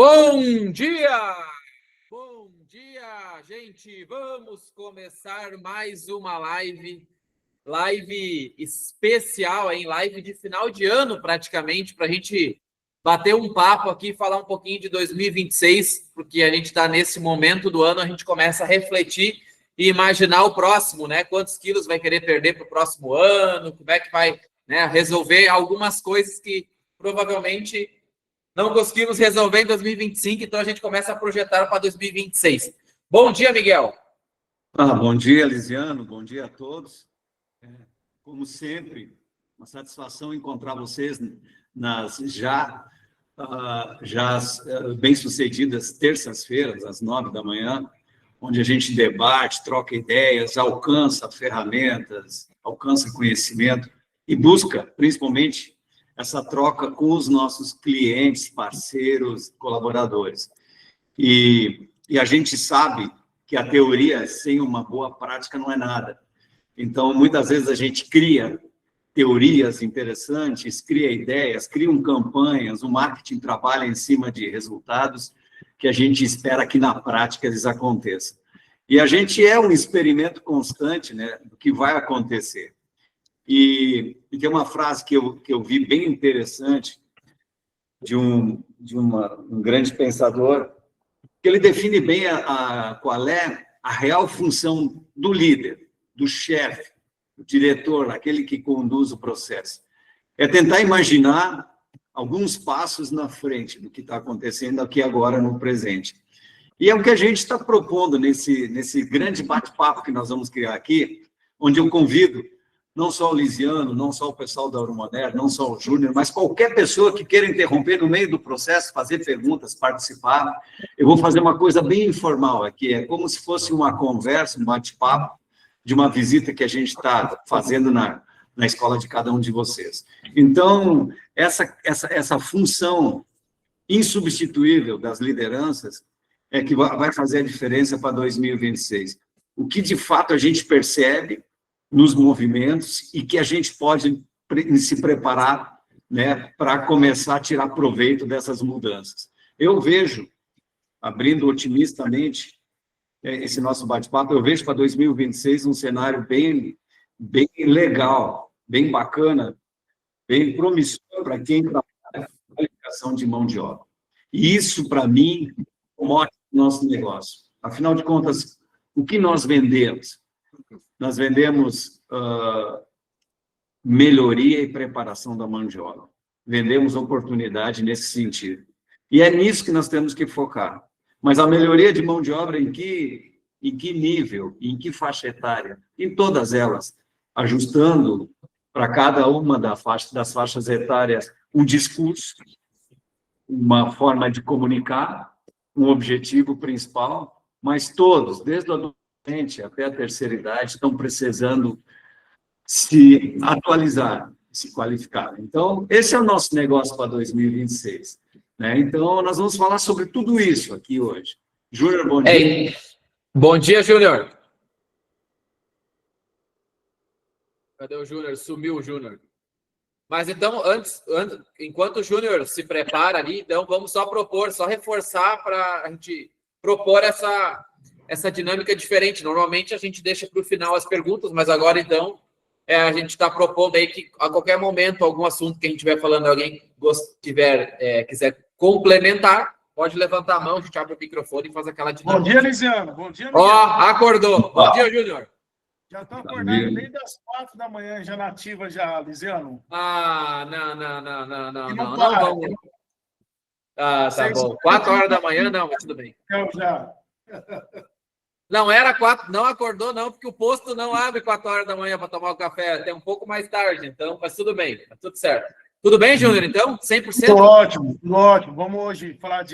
Bom dia! Bom dia, gente! Vamos começar mais uma live especial, hein? Live de final de ano, praticamente, para a gente bater um papo aqui, falar um pouquinho de 2026, porque a gente está nesse momento do ano, a gente começa a refletir e imaginar o próximo, né? Quantos quilos vai querer perder para o próximo ano, como é que vai, né, resolver algumas coisas que provavelmente não conseguimos resolver em 2025, então a gente começa a projetar para 2026. Bom dia, Miguel. Bom dia, Lisiano. Bom dia a todos. Como sempre, uma satisfação encontrar vocês nas já bem-sucedidas terças-feiras, às 9 da manhã, onde a gente debate, troca ideias, alcança ferramentas, alcança conhecimento e busca, principalmente, essa troca com os nossos clientes, parceiros, colaboradores. E a gente sabe que a teoria sem uma boa prática não é nada. Então, muitas vezes a gente cria teorias interessantes, cria ideias, cria campanhas, o marketing trabalha em cima de resultados que a gente espera que na prática eles aconteçam. E a gente é um experimento constante, né, do que vai acontecer. E tem uma frase que eu vi bem interessante de um grande pensador, que ele define bem qual é a real função do líder, do chefe, do diretor, aquele que conduz o processo. É tentar imaginar alguns passos na frente do que está acontecendo aqui agora no presente. E é o que a gente está propondo nesse grande bate-papo que nós vamos criar aqui, onde eu convido não só o Lisiano, não só o pessoal da Euromoder, não só o Júnior, mas qualquer pessoa que queira interromper no meio do processo, fazer perguntas, participar. Eu vou fazer uma coisa bem informal aqui, é como se fosse uma conversa, um bate-papo de uma visita que a gente está fazendo na escola de cada um de vocês. Então, essa função insubstituível das lideranças é que vai fazer a diferença para 2026. O que, de fato, a gente percebe nos movimentos e que a gente pode se preparar, né, para começar a tirar proveito dessas mudanças. Eu vejo, abrindo otimistamente esse nosso bate-papo, eu vejo para 2026 um cenário bem legal, bem bacana, bem promissor para quem trabalha com qualificação de mão de obra. E isso, para mim, mostra o nosso negócio. Afinal de contas, o que nós vendemos? Nós vendemos melhoria e preparação da mão de obra. Vendemos oportunidade nesse sentido. E é nisso que nós temos que focar. Mas a melhoria de mão de obra em que nível, em que faixa etária? Em todas elas, ajustando para cada uma das faixas etárias um discurso, uma forma de comunicar, um objetivo principal, mas todos, desde o adolescente até a terceira idade, estão precisando se atualizar, se qualificar. Então, esse é o nosso negócio para 2026. Né? Então, nós vamos falar sobre tudo isso aqui hoje. Júnior, bom dia. Ei, bom dia, Júnior. Cadê o Júnior? Sumiu o Júnior. Mas então, enquanto o Júnior se prepara ali, então vamos só reforçar para a gente propor essa dinâmica diferente. Normalmente a gente deixa para o final as perguntas, mas agora então a gente está propondo aí que a qualquer momento algum assunto que a gente estiver falando, alguém quiser complementar, pode levantar a mão, a gente abre o microfone e faz aquela dinâmica. Bom dia, Lisiano. Bom dia, Miguel. Ó, acordou. Bom dia, Júnior. Já estou acordado desde as 4 da manhã, já nativa já, Lisiano. Não vamos. Ah, tá bom. 4 horas da manhã, não, mas tudo bem. Eu já. Não era 4, não acordou, não, porque o posto não abre 4 horas da manhã para tomar o café, até um pouco mais tarde, então, mas tudo bem, tá tudo certo. Tudo bem, Júnior, então? 100%? Tudo ótimo, tudo ótimo. Vamos hoje falar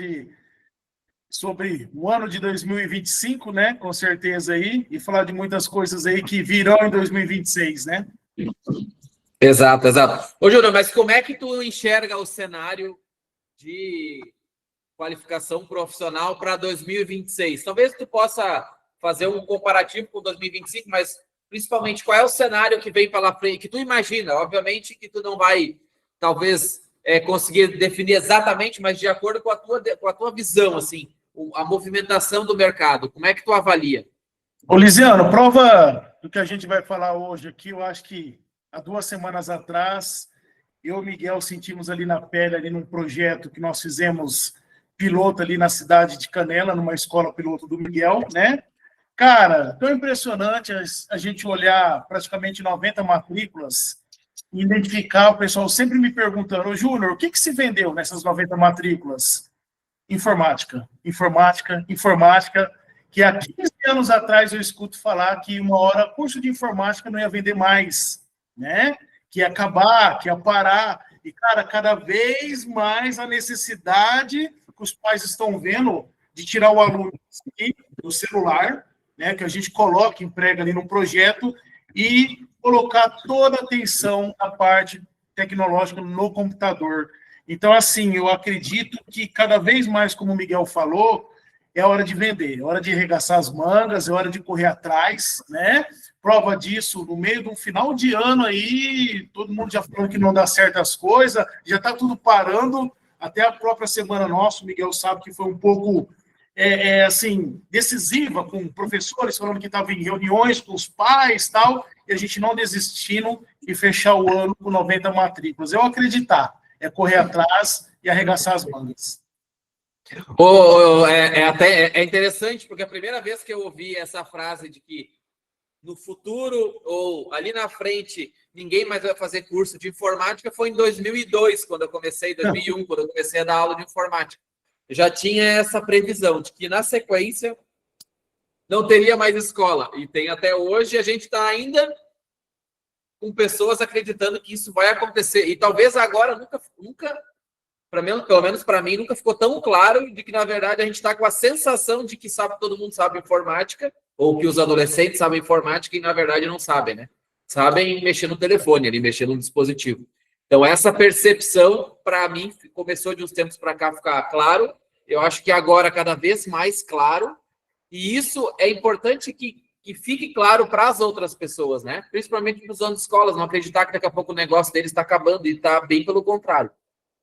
sobre o ano de 2025, né? Com certeza aí, e falar de muitas coisas aí que virão em 2026, né? Exato. Ô, Júnior, mas como é que tu enxerga o cenário de qualificação profissional para 2026? Talvez tu possa fazer um comparativo com 2025, mas principalmente qual é o cenário que vem pela frente, que tu imagina? Obviamente que tu não vai, talvez, conseguir definir exatamente, mas de acordo com a tua visão, assim, a movimentação do mercado. Como é que tu avalia? Ô, Lisiano, prova do que a gente vai falar hoje aqui, eu acho que há 2 semanas atrás, eu e o Miguel sentimos ali na pele, ali num projeto que nós fizemos piloto ali na cidade de Canela, numa escola piloto do Miguel, né? Cara, tão impressionante a gente olhar praticamente 90 matrículas e identificar, o pessoal sempre me perguntando, ô Júnior, o que se vendeu nessas 90 matrículas? Informática, informática, informática, que há 15 anos atrás eu escuto falar que uma hora curso de informática não ia vender mais, né? Que ia acabar, que ia parar. E, cara, cada vez mais a necessidade que os pais estão vendo de tirar o aluno do celular, né, que a gente coloca, emprega ali no projeto, e colocar toda a atenção na parte tecnológica no computador. Então, assim, eu acredito que cada vez mais, como o Miguel falou, é hora de vender, é hora de arregaçar as mangas, é hora de correr atrás, né? Prova disso, no meio de um final de ano aí, todo mundo já falando que não dá certas coisas, já está tudo parando, até a própria semana nossa, o Miguel sabe que foi um pouco, assim, decisiva, com professores falando que estavam em reuniões com os pais e tal, e a gente não desistindo e fechar o ano com 90 matrículas. Eu acreditar, é correr atrás e arregaçar as mangas. É interessante, porque a primeira vez que eu ouvi essa frase de que no futuro ou ali na frente ninguém mais vai fazer curso de informática foi em 2002, quando eu comecei, 2001, quando eu comecei a dar aula de informática. Eu já tinha essa previsão de que na sequência não teria mais escola. E tem até hoje, a gente está ainda com pessoas acreditando que isso vai acontecer. E talvez agora nunca pelo menos para mim, nunca ficou tão claro de que, na verdade, a gente está com a sensação de que todo mundo sabe informática, ou que os adolescentes sabem informática e, na verdade, não sabem, né? Sabem mexer no telefone, ali, mexer no dispositivo. Então, essa percepção, para mim, começou de uns tempos para cá ficar claro. Eu acho que agora, cada vez mais claro. E isso é importante que fique claro para as outras pessoas, né? Principalmente nos anos de escolas, não acreditar que daqui a pouco o negócio deles está acabando e está bem pelo contrário.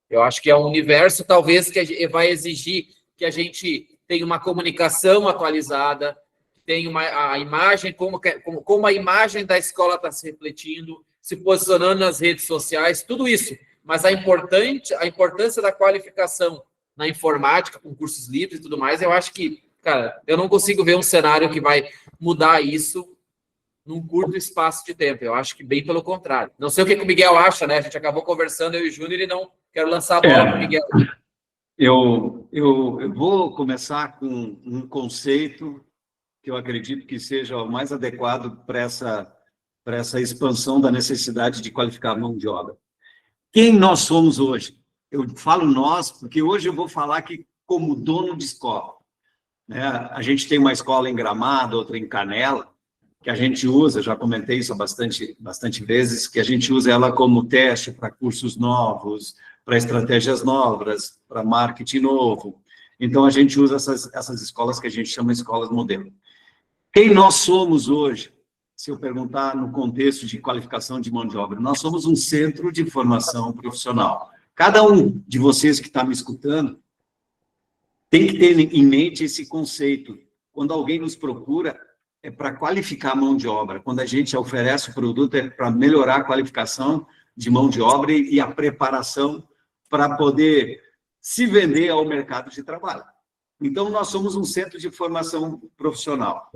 Eu acho que é um universo, talvez, que vai exigir que a gente tenha uma comunicação atualizada, tenha a imagem, como a imagem da escola está se refletindo, se posicionando nas redes sociais, tudo isso. Mas a importância da qualificação na informática, com cursos livres e tudo mais, eu acho que, cara, eu não consigo ver um cenário que vai mudar isso num curto espaço de tempo. Eu acho que bem pelo contrário. Não sei o que o Miguel acha, né? A gente acabou conversando, eu e o Júnior, e não quero lançar a bola para o Miguel. Eu vou começar com um conceito que eu acredito que seja o mais adequado para essa expansão da necessidade de qualificar a mão de obra. Quem nós somos hoje? Eu falo nós, porque hoje eu vou falar que como dono de escola, né? A gente tem uma escola em Gramado, outra em Canela, que a gente usa, já comentei isso bastante vezes, que a gente usa ela como teste para cursos novos, para estratégias novas, para marketing novo. Então, a gente usa essas escolas que a gente chama de escolas modelo. Quem nós somos hoje, se eu perguntar no contexto de qualificação de mão de obra? Nós somos um centro de formação profissional. Cada um de vocês que está me escutando tem que ter em mente esse conceito. Quando alguém nos procura, é para qualificar a mão de obra. Quando a gente oferece o produto, é para melhorar a qualificação de mão de obra e a preparação para poder se vender ao mercado de trabalho. Então, nós somos um centro de formação profissional.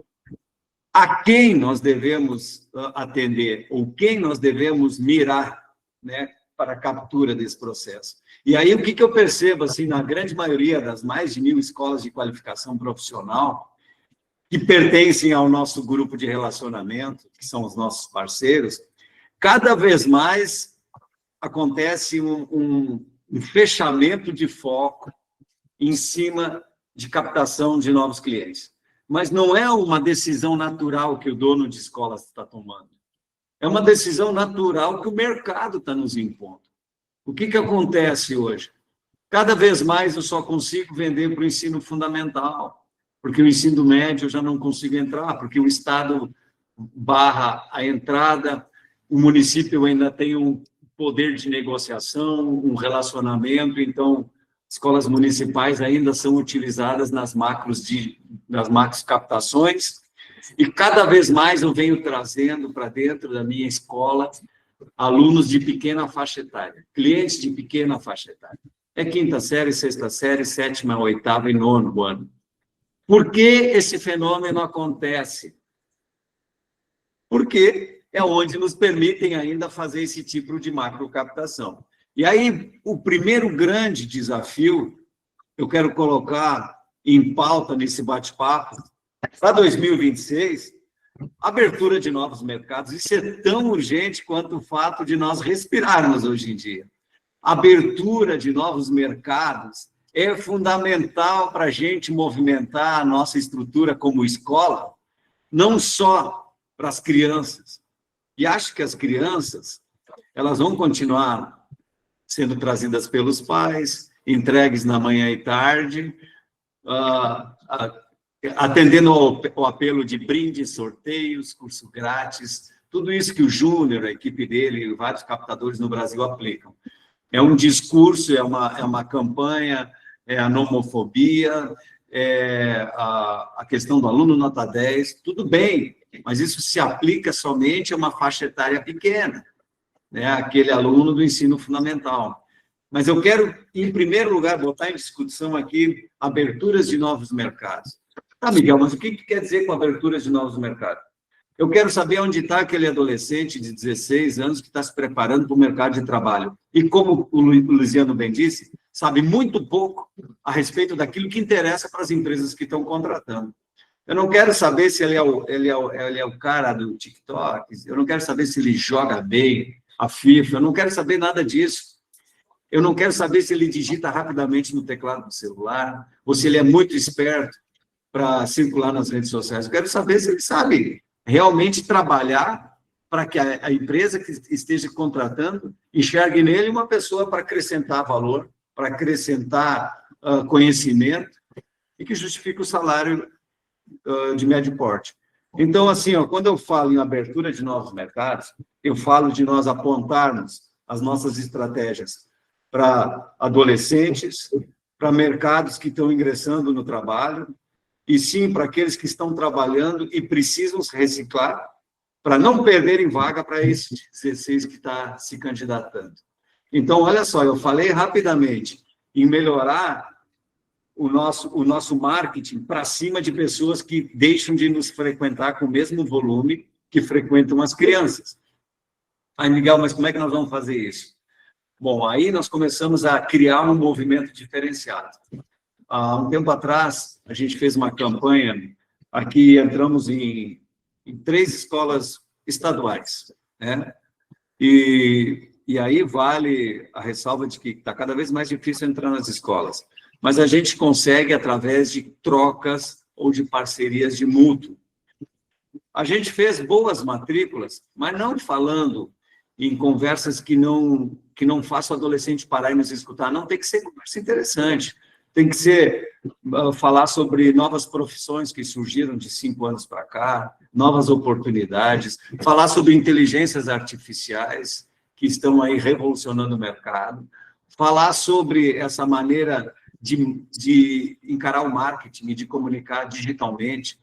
A quem nós devemos atender, ou quem nós devemos mirar, né, para a captura desse processo. E aí, o que eu percebo, assim, na grande maioria das mais de 1.000 escolas de qualificação profissional, que pertencem ao nosso grupo de relacionamento, que são os nossos parceiros, cada vez mais acontece um fechamento de foco em cima de captação de novos clientes. Mas não é uma decisão natural que o dono de escola está tomando. É uma decisão natural que o mercado está nos impondo. O que acontece hoje? Cada vez mais eu só consigo vender para o ensino fundamental, porque o ensino médio eu já não consigo entrar, porque o Estado barra a entrada, o município ainda tem um poder de negociação, um relacionamento. Então, escolas municipais ainda são utilizadas nas macros captações, e cada vez mais eu venho trazendo para dentro da minha escola alunos de pequena faixa etária, clientes de pequena faixa etária. É quinta série, sexta série, sétima, oitava e nono ano. Por que esse fenômeno acontece? Porque é onde nos permitem ainda fazer esse tipo de macrocaptação. E aí, o primeiro grande desafio, eu quero colocar em pauta nesse bate-papo, para 2026, abertura de novos mercados. Isso é tão urgente quanto o fato de nós respirarmos hoje em dia. Abertura de novos mercados é fundamental para a gente movimentar a nossa estrutura como escola, não só para as crianças. E acho que as crianças, elas vão continuar sendo trazidas pelos pais, entregues na manhã e tarde, atendendo ao apelo de brindes, sorteios, curso grátis, tudo isso que o Júnior, a equipe dele e vários captadores no Brasil aplicam. É um discurso, é uma campanha, é a nomofobia, é a questão do aluno nota 10, tudo bem, mas isso se aplica somente a uma faixa etária pequena, né? Aquele aluno do ensino fundamental. Mas eu quero, em primeiro lugar, botar em discussão aqui aberturas de novos mercados. Tá, Miguel, mas o que quer dizer com aberturas de novos mercados? Eu quero saber onde está aquele adolescente de 16 anos que está se preparando para o mercado de trabalho. E como o Luciano bem disse, sabe muito pouco a respeito daquilo que interessa para as empresas que estão contratando. Eu não quero saber se ele é o cara do TikTok, eu não quero saber se ele joga bem a FIFA, eu não quero saber nada disso. Eu não quero saber se ele digita rapidamente no teclado do celular, ou se ele é muito esperto para circular nas redes sociais. Eu quero saber se ele sabe realmente trabalhar para que a empresa que esteja contratando enxergue nele uma pessoa para acrescentar valor, para acrescentar conhecimento e que justifique o salário de médio porte. Então, assim, quando eu falo em abertura de novos mercados, eu falo de nós apontarmos as nossas estratégias para adolescentes, para mercados que estão ingressando no trabalho, e sim para aqueles que estão trabalhando e precisam se reciclar, para não perderem vaga para esse 16 que está se candidatando. Então, olha só, eu falei rapidamente em melhorar o nosso marketing para cima de pessoas que deixam de nos frequentar com o mesmo volume que frequentam as crianças. Aí, Miguel, mas como é que nós vamos fazer isso? Bom, aí nós começamos a criar um movimento diferenciado. Há um tempo atrás, a gente fez uma campanha, aqui entramos em 3 escolas estaduais, né? E aí vale a ressalva de que está cada vez mais difícil entrar nas escolas, mas a gente consegue através de trocas ou de parcerias de mútuo. A gente fez boas matrículas, mas não falando em conversas que não façam o adolescente parar e nos escutar, não, tem que ser conversa interessante. Tem que ser falar sobre novas profissões que surgiram de 5 anos para cá, novas oportunidades, falar sobre inteligências artificiais que estão aí revolucionando o mercado, falar sobre essa maneira de encarar o marketing e de comunicar digitalmente.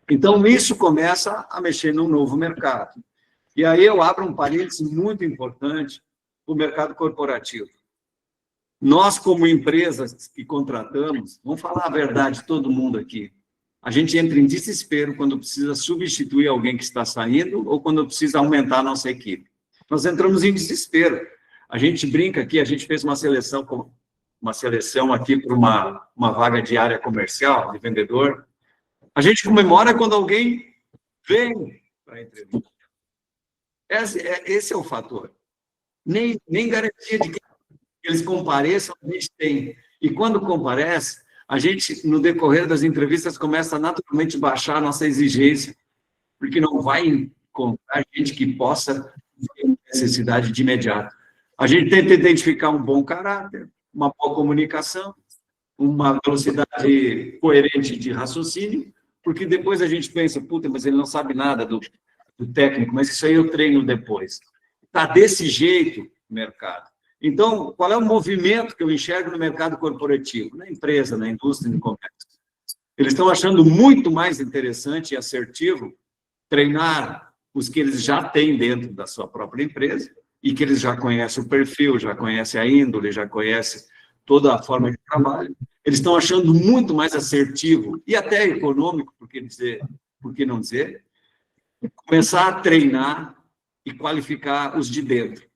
Então, isso começa a mexer num novo mercado. E aí eu abro um parênteses muito importante para o mercado corporativo. Nós, como empresas que contratamos, vamos falar a verdade, todo mundo aqui, a gente entra em desespero quando precisa substituir alguém que está saindo ou quando precisa aumentar a nossa equipe. Nós entramos em desespero. A gente brinca aqui, a gente fez uma seleção aqui para uma vaga de área comercial, de vendedor. A gente comemora quando alguém vem para a entrevista. Esse é o fator. Nem garantia de que eles compareçam, a gente tem. E quando comparece, a gente, no decorrer das entrevistas, começa a naturalmente baixar a nossa exigência, porque não vai encontrar gente que possa ter necessidade de imediato. A gente tenta identificar um bom caráter, uma boa comunicação, uma velocidade coerente de raciocínio, porque depois a gente pensa, puta, mas ele não sabe nada do técnico, mas isso aí eu treino depois. Tá desse jeito, mercado. Então, qual é o movimento que eu enxergo no mercado corporativo, na empresa, na indústria, no comércio? Eles estão achando muito mais interessante e assertivo treinar os que eles já têm dentro da sua própria empresa e que eles já conhecem o perfil, já conhecem a índole, já conhecem toda a forma de trabalho. Eles estão achando muito mais assertivo e até econômico, por que não dizer, começar a treinar e qualificar os de dentro.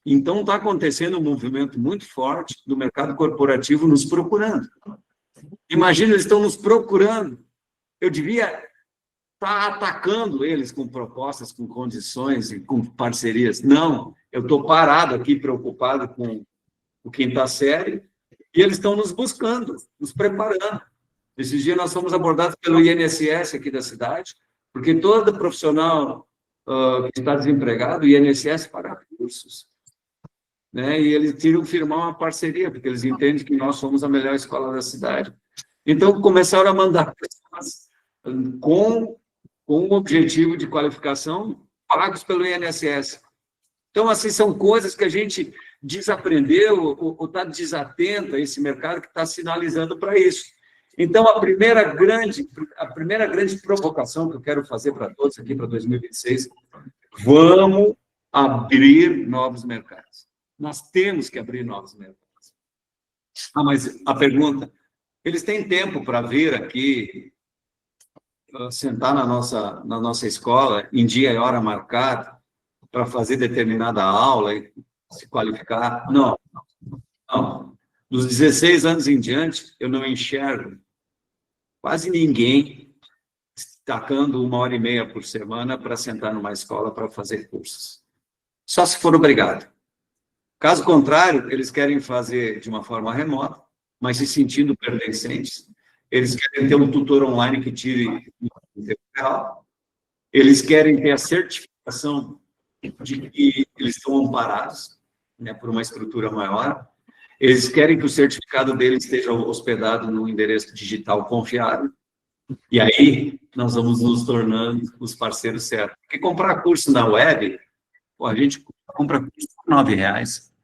Então, está acontecendo um movimento muito forte do mercado corporativo nos procurando. Imagina, eles estão nos procurando. Eu devia estar atacando eles com propostas, com condições e com parcerias. Não, eu estou parado aqui, preocupado com o quinta série, e eles estão nos buscando, nos preparando. Esses dias nós fomos abordados pelo INSS aqui da cidade, porque todo profissional que está desempregado, o INSS paga cursos. Né? E eles tiram firmar uma parceria, porque eles entendem que nós somos a melhor escola da cidade. Então, começaram a mandar pessoas com o objetivo de qualificação pagos pelo INSS. Então, assim, são coisas que a gente desaprendeu ou está desatento a esse mercado que está sinalizando para isso. Então, a primeira grande provocação que eu quero fazer para todos aqui para 2026, vamos abrir novos mercados. Nós temos que abrir novos mercados. Mas a pergunta, eles têm tempo para vir aqui, sentar na nossa escola, em dia e hora marcada, para fazer determinada aula e se qualificar? Não. Dos 16 anos em diante, eu não enxergo quase ninguém destacando 1h30 por semana para sentar numa escola para fazer cursos. Só se for obrigado. Caso contrário, eles querem fazer de uma forma remota, mas se sentindo pertencentes. Eles querem ter um tutor online que tire o tempo real. Eles querem ter a certificação de que eles estão amparados, né, por uma estrutura maior. Eles querem que o certificado deles esteja hospedado no endereço digital confiável. E aí, nós vamos nos tornando os parceiros certos. Porque comprar curso na web, a gente compra curso por R$9.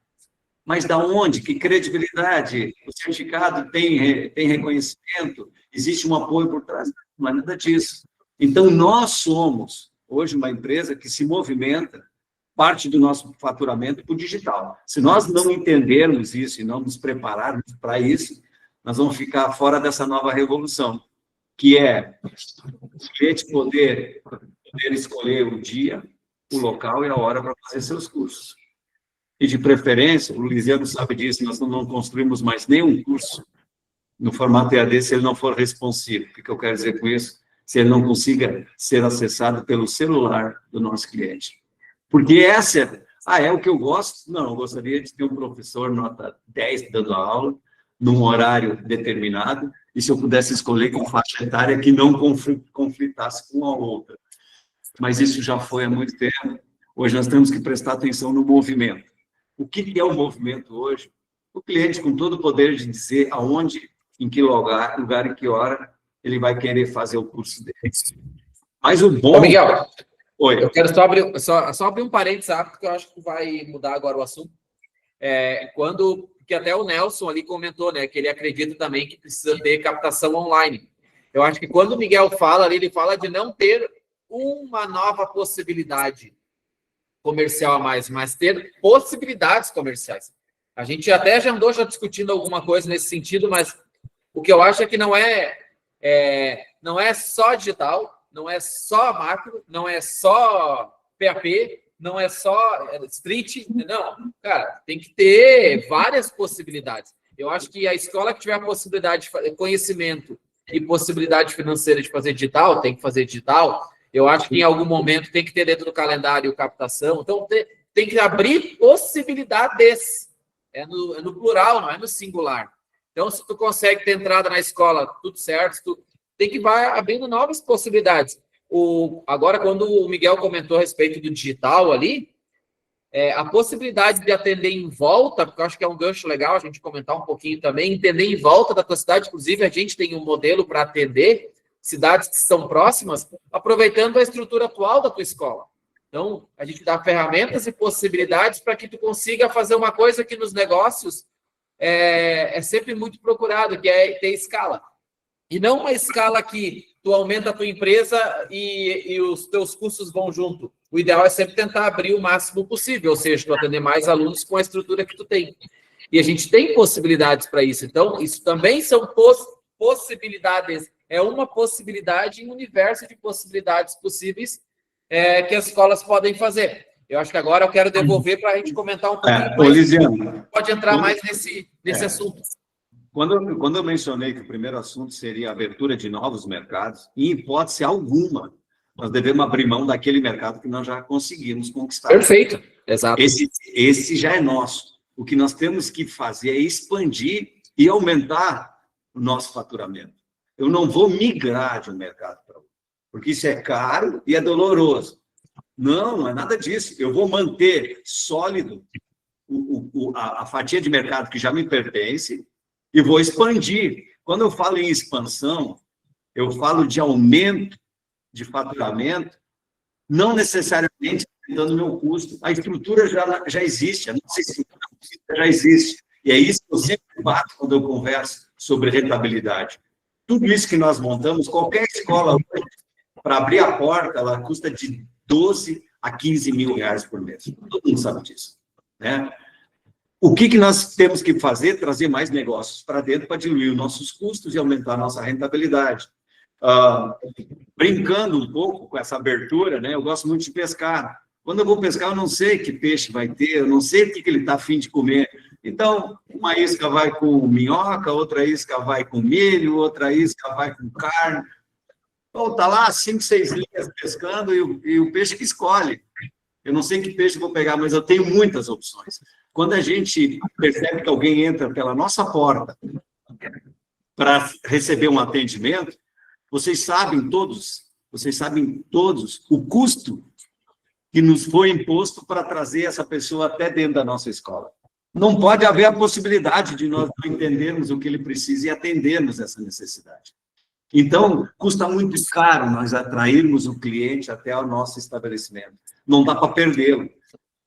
Mas da onde? Que credibilidade? O certificado tem reconhecimento? Existe um apoio por trás? Não é nada disso. Então, nós somos, hoje, uma empresa que se movimenta, parte do nosso faturamento para o digital. Se nós não entendermos isso e não nos prepararmos para isso, nós vamos ficar fora dessa nova revolução, que é o cliente poder escolher o dia, o local e a hora para fazer seus cursos. E, de preferência, o Lisiano sabe disso, nós não construímos mais nenhum curso no formato EAD se ele não for responsivo. O que eu quero dizer com isso? Se ele não consiga ser acessado pelo celular do nosso cliente. Porque essa é o que eu gosto? Não, eu gostaria de ter um professor nota 10 dando aula, num horário determinado, e se eu pudesse escolher com faixa etária que não conflitasse com a outra. Mas isso já foi há muito tempo. Hoje nós temos que prestar atenção no movimento. O que é o movimento hoje? O cliente com todo o poder de dizer aonde, em que lugar, em que hora, ele vai querer fazer o curso dele. Mas o bom... Ô, Miguel, oi. Eu quero só abrir um parênteses, porque eu acho que vai mudar agora o assunto. Que até o Nelson ali comentou, né, que ele acredita também que precisa ter captação online. Eu acho que quando o Miguel fala ali, ele fala de não ter uma nova possibilidade comercial a mais, mas ter possibilidades comerciais. A gente até já andou discutindo alguma coisa nesse sentido, mas o que eu acho é que não é só digital, não é só macro, não é só PAP, não é só street, não. Cara, tem que ter várias possibilidades. Eu acho que a escola que tiver a possibilidade de fazer conhecimento e possibilidade financeira de fazer digital, tem que fazer digital. Eu acho que em algum momento tem que ter dentro do calendário captação. Então, tem que abrir possibilidades. É no plural, não é no singular. Então, se tu consegue ter entrada na escola, tudo certo, tem que vai abrindo novas possibilidades. Agora, quando o Miguel comentou a respeito do digital ali, a possibilidade de atender em volta, porque eu acho que é um gancho legal a gente comentar um pouquinho também, entender em volta da tua cidade. Inclusive, a gente tem um modelo para atender cidades que estão próximas, aproveitando a estrutura atual da tua escola. Então, a gente dá ferramentas e possibilidades para que tu consiga fazer uma coisa que nos negócios é sempre muito procurado, que é ter escala. E não uma escala que tu aumenta a tua empresa e os teus custos vão junto. O ideal é sempre tentar abrir o máximo possível, ou seja, tu atender mais alunos com a estrutura que tu tem. E a gente tem possibilidades para isso. Então, isso também são possibilidades. É uma possibilidade em um universo de possibilidades possíveis que as escolas podem fazer. Eu acho que agora eu quero devolver para a gente comentar um pouquinho mais. Lisiano, pode entrar mais nesse assunto. Quando eu mencionei que o primeiro assunto seria a abertura de novos mercados, em hipótese alguma, nós devemos abrir mão daquele mercado que nós já conseguimos conquistar. Perfeito, exato. Esse já é nosso. O que nós temos que fazer é expandir e aumentar o nosso faturamento. Eu não vou migrar de um mercado para outro, porque isso é caro e é doloroso. Não é nada disso. Eu vou manter sólido a fatia de mercado que já me pertence e vou expandir. Quando eu falo em expansão, eu falo de aumento de faturamento, não necessariamente aumentando o meu custo. A estrutura já existe, a nossa estrutura já existe. E é isso que eu sempre bato quando eu converso sobre rentabilidade. Tudo isso que nós montamos, qualquer escola, para abrir a porta, ela custa de 12 a 15 mil reais por mês. Todo mundo sabe disso, né? O que nós temos que fazer? Trazer mais negócios para dentro para diluir os nossos custos e aumentar a nossa rentabilidade. Brincando um pouco com essa abertura, né? Eu gosto muito de pescar. Quando eu vou pescar, eu não sei que peixe vai ter, eu não sei o que ele está a fim de comer. Então, uma isca vai com minhoca, outra isca vai com milho, outra isca vai com carne. Então, está lá 5, 6 linhas pescando e o peixe que escolhe. Eu não sei que peixe eu vou pegar, mas eu tenho muitas opções. Quando a gente percebe que alguém entra pela nossa porta para receber um atendimento, vocês sabem todos o custo que nos foi imposto para trazer essa pessoa até dentro da nossa escola. Não pode haver a possibilidade de nós entendermos o que ele precisa e atendermos essa necessidade. Então, custa muito caro nós atrairmos o cliente até o nosso estabelecimento. Não dá para perdê-lo.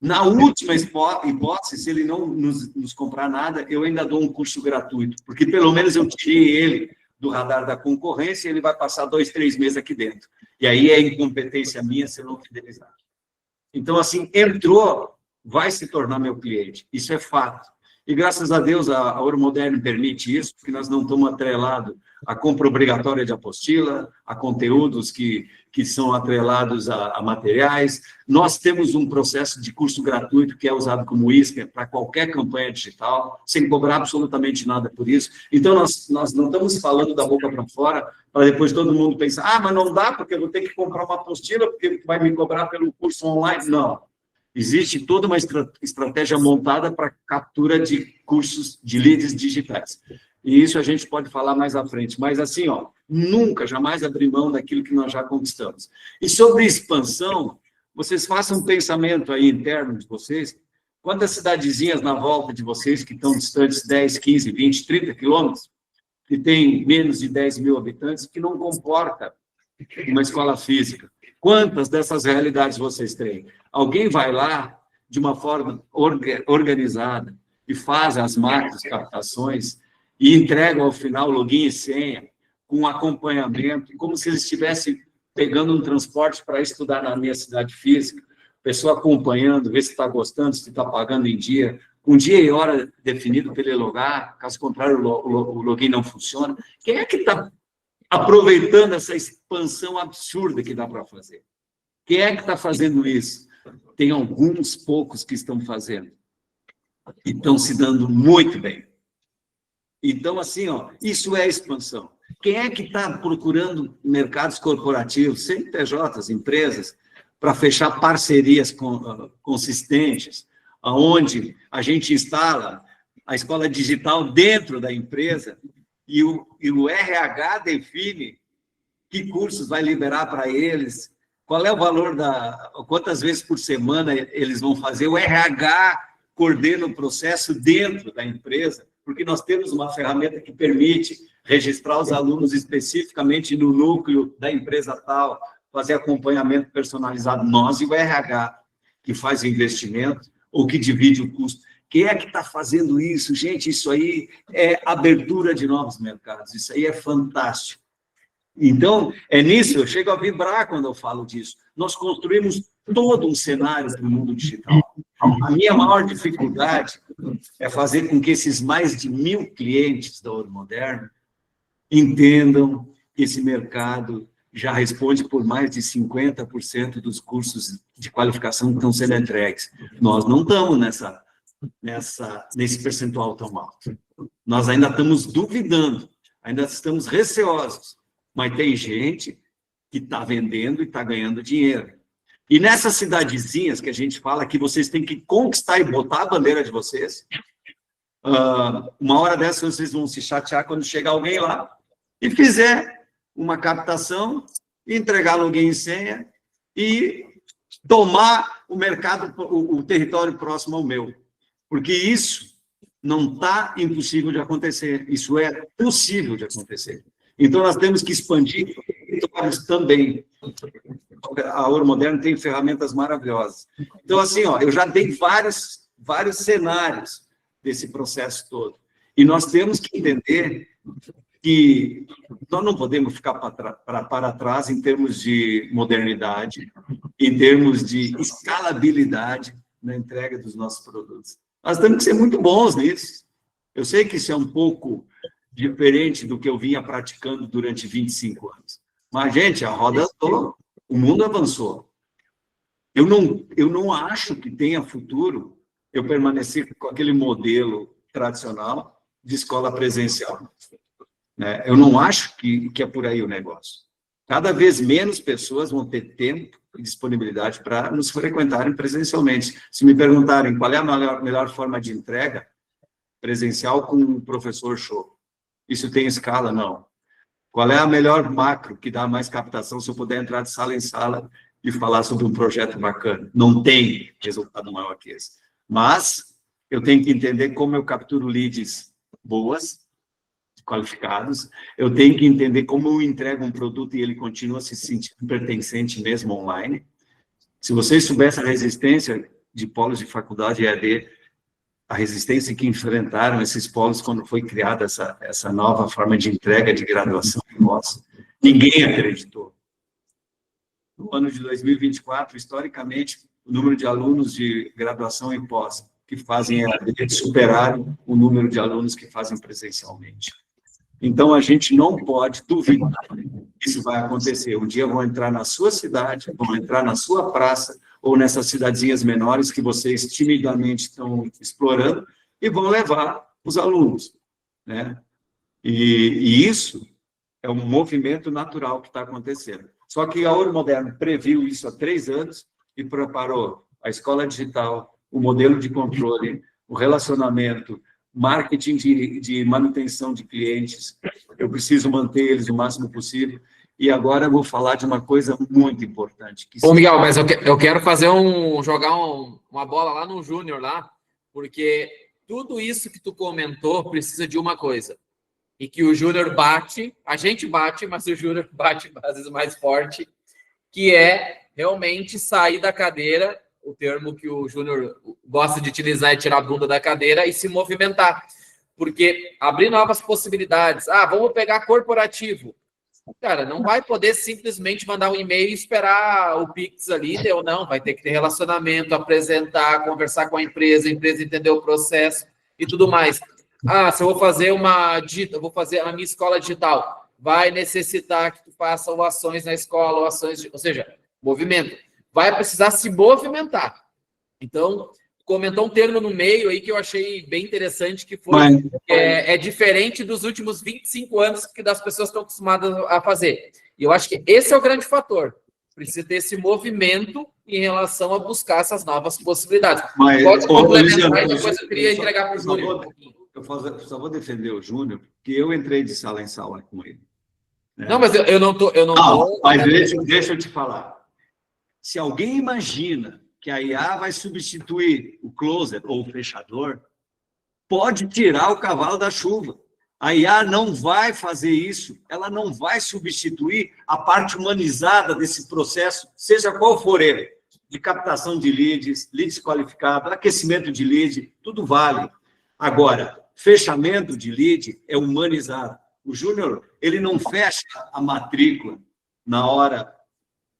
Na última hipótese, se ele não nos comprar nada, eu ainda dou um curso gratuito, porque pelo menos eu tirei ele do radar da concorrência e ele vai passar 2, 3 meses aqui dentro. E aí é incompetência minha se eu não fidelizar. Então, assim, entrou, vai se tornar meu cliente. Isso é fato. E graças a Deus a Ouro Moderno permite isso, porque nós não estamos atrelados à compra obrigatória de apostila, a conteúdos que são atrelados a materiais. Nós temos um processo de curso gratuito que é usado como isca para qualquer campanha digital, sem cobrar absolutamente nada por isso. Então, nós não estamos falando da boca para fora, para depois todo mundo pensar, mas não dá, porque eu vou ter que comprar uma apostila, porque vai me cobrar pelo curso online. Não. Existe toda uma estratégia montada para captura de cursos de leads digitais. E isso a gente pode falar mais à frente. Mas assim, nunca, jamais abrir mão daquilo que nós já conquistamos. E sobre expansão, vocês façam um pensamento aí interno de vocês. Quantas cidadezinhas na volta de vocês que estão distantes 10, 15, 20, 30 quilômetros, que tem menos de 10 mil habitantes, que não comporta uma escola física? Quantas dessas realidades vocês têm? Alguém vai lá de uma forma organizada e faz as macros captações e entrega ao final login e senha com acompanhamento, como se eles estivessem pegando um transporte para estudar na minha cidade física, pessoa acompanhando, ver se está gostando, se está pagando em dia, com dia e hora definido para ele logar, caso contrário o login não funciona. Quem é que está aproveitando essa expansão absurda que dá para fazer? Quem é que está fazendo isso? Tem alguns poucos que estão fazendo. E estão se dando muito bem. Então, assim, isso é expansão. Quem é que está procurando mercados corporativos, CNPJs, empresas, para fechar parcerias consistentes, onde a gente instala a escola digital dentro da empresa e o RH define que cursos vai liberar para eles, qual é o valor quantas vezes por semana eles vão fazer, o RH coordena o processo dentro da empresa, porque nós temos uma ferramenta que permite registrar os alunos especificamente no núcleo da empresa tal, fazer acompanhamento personalizado, nós e o RH, que faz o investimento ou que divide o custo. Quem é que está fazendo isso? Gente, isso aí é abertura de novos mercados, isso aí é fantástico. Então, é nisso, eu chego a vibrar quando eu falo disso. Nós construímos todo um cenário para o mundo digital. A minha maior dificuldade é fazer com que esses mais de 1.000 clientes da Ouro Moderno entendam que esse mercado já responde por mais de 50% dos cursos de qualificação que estão sendo entregues. Nós não estamos nesse percentual tão alto. Nós ainda estamos duvidando, ainda estamos receosos, mas tem gente que está vendendo e está ganhando dinheiro. E nessas cidadezinhas que a gente fala que vocês têm que conquistar e botar a bandeira de vocês, uma hora dessa vocês vão se chatear quando chegar alguém lá e fizer uma captação, entregar login e senha e tomar o mercado, o território próximo ao meu. Porque isso não está impossível de acontecer, isso é possível de acontecer. Então, nós temos que expandir territórios também. A Ouro Moderno tem ferramentas maravilhosas. Então, assim, ó, eu já dei vários cenários desse processo todo. E nós temos que entender que nós não podemos ficar para trás em termos de modernidade, em termos de escalabilidade na entrega dos nossos produtos. Nós temos que ser muito bons nisso. Eu sei que isso é um pouco diferente do que eu vinha praticando durante 25 anos. Mas, gente, a roda andou, o mundo avançou. Eu não acho que tenha futuro eu permanecer com aquele modelo tradicional de escola presencial. Eu não acho que é por aí o negócio. Cada vez menos pessoas vão ter tempo e disponibilidade para nos frequentarem presencialmente. Se me perguntarem qual é a melhor forma de entrega, presencial com um professor show. Isso tem escala? Não. Qual é a melhor macro que dá mais captação se eu puder entrar de sala em sala e falar sobre um projeto bacana? Não tem resultado maior que esse. Mas eu tenho que entender como eu capturo leads boas, qualificados, eu tenho que entender como eu entrego um produto e ele continua se sentindo pertencente mesmo online. Se vocês soubessem a resistência de polos de faculdade EAD, a resistência que enfrentaram esses polos quando foi criada essa nova forma de entrega de graduação em pós, ninguém acreditou. No ano de 2024, historicamente, o número de alunos de graduação em pós que fazem EAD superaram o número de alunos que fazem presencialmente. Então, a gente não pode duvidar que isso vai acontecer. Um dia vão entrar na sua cidade, vão entrar na sua praça, ou nessas cidadezinhas menores que vocês timidamente estão explorando, e vão levar os alunos. E isso é um movimento natural que está acontecendo. Só que a Ouro Moderno previu isso há 3 anos e preparou a escola digital, o modelo de controle, o relacionamento, marketing de manutenção de clientes, eu preciso manter eles o máximo possível. E agora eu vou falar de uma coisa muito importante. Ô, Miguel, mas eu quero fazer jogar uma bola lá no Júnior, lá, porque tudo isso que tu comentou precisa de uma coisa, e que o Júnior bate, a gente bate, mas o Júnior bate às vezes mais forte, que é realmente sair da cadeira, o termo que o Júnior gosta de utilizar é tirar a bunda da cadeira e se movimentar. Porque abrir novas possibilidades. Vamos pegar corporativo. Cara, não vai poder simplesmente mandar um e-mail e esperar o Pix ali, ou não. Vai ter que ter relacionamento, apresentar, conversar com a empresa entender o processo e tudo mais. Se eu vou fazer vou fazer a minha escola digital, vai necessitar que tu faça ações na escola, ou seja, movimento. Vai precisar se movimentar. Então, comentou um termo no meio aí que eu achei bem interessante, que foi é diferente dos últimos 25 anos que das pessoas estão acostumadas a fazer. E eu acho que esse é o grande fator. Precisa ter esse movimento em relação a buscar essas novas possibilidades. Pode complementar e depois eu queria entregar para o Júnior. Eu só vou defender o Júnior, porque eu entrei de sala em sala com ele. Não, mas eu não tô. Mas deixa eu te falar. Se alguém imagina que a IA vai substituir o closer ou o fechador, pode tirar o cavalo da chuva. A IA não vai fazer isso, ela não vai substituir a parte humanizada desse processo, seja qual for ele, de captação de leads qualificados, aquecimento de lead, tudo vale. Agora, fechamento de lead é humanizado. O Júnior, ele não fecha a matrícula na hora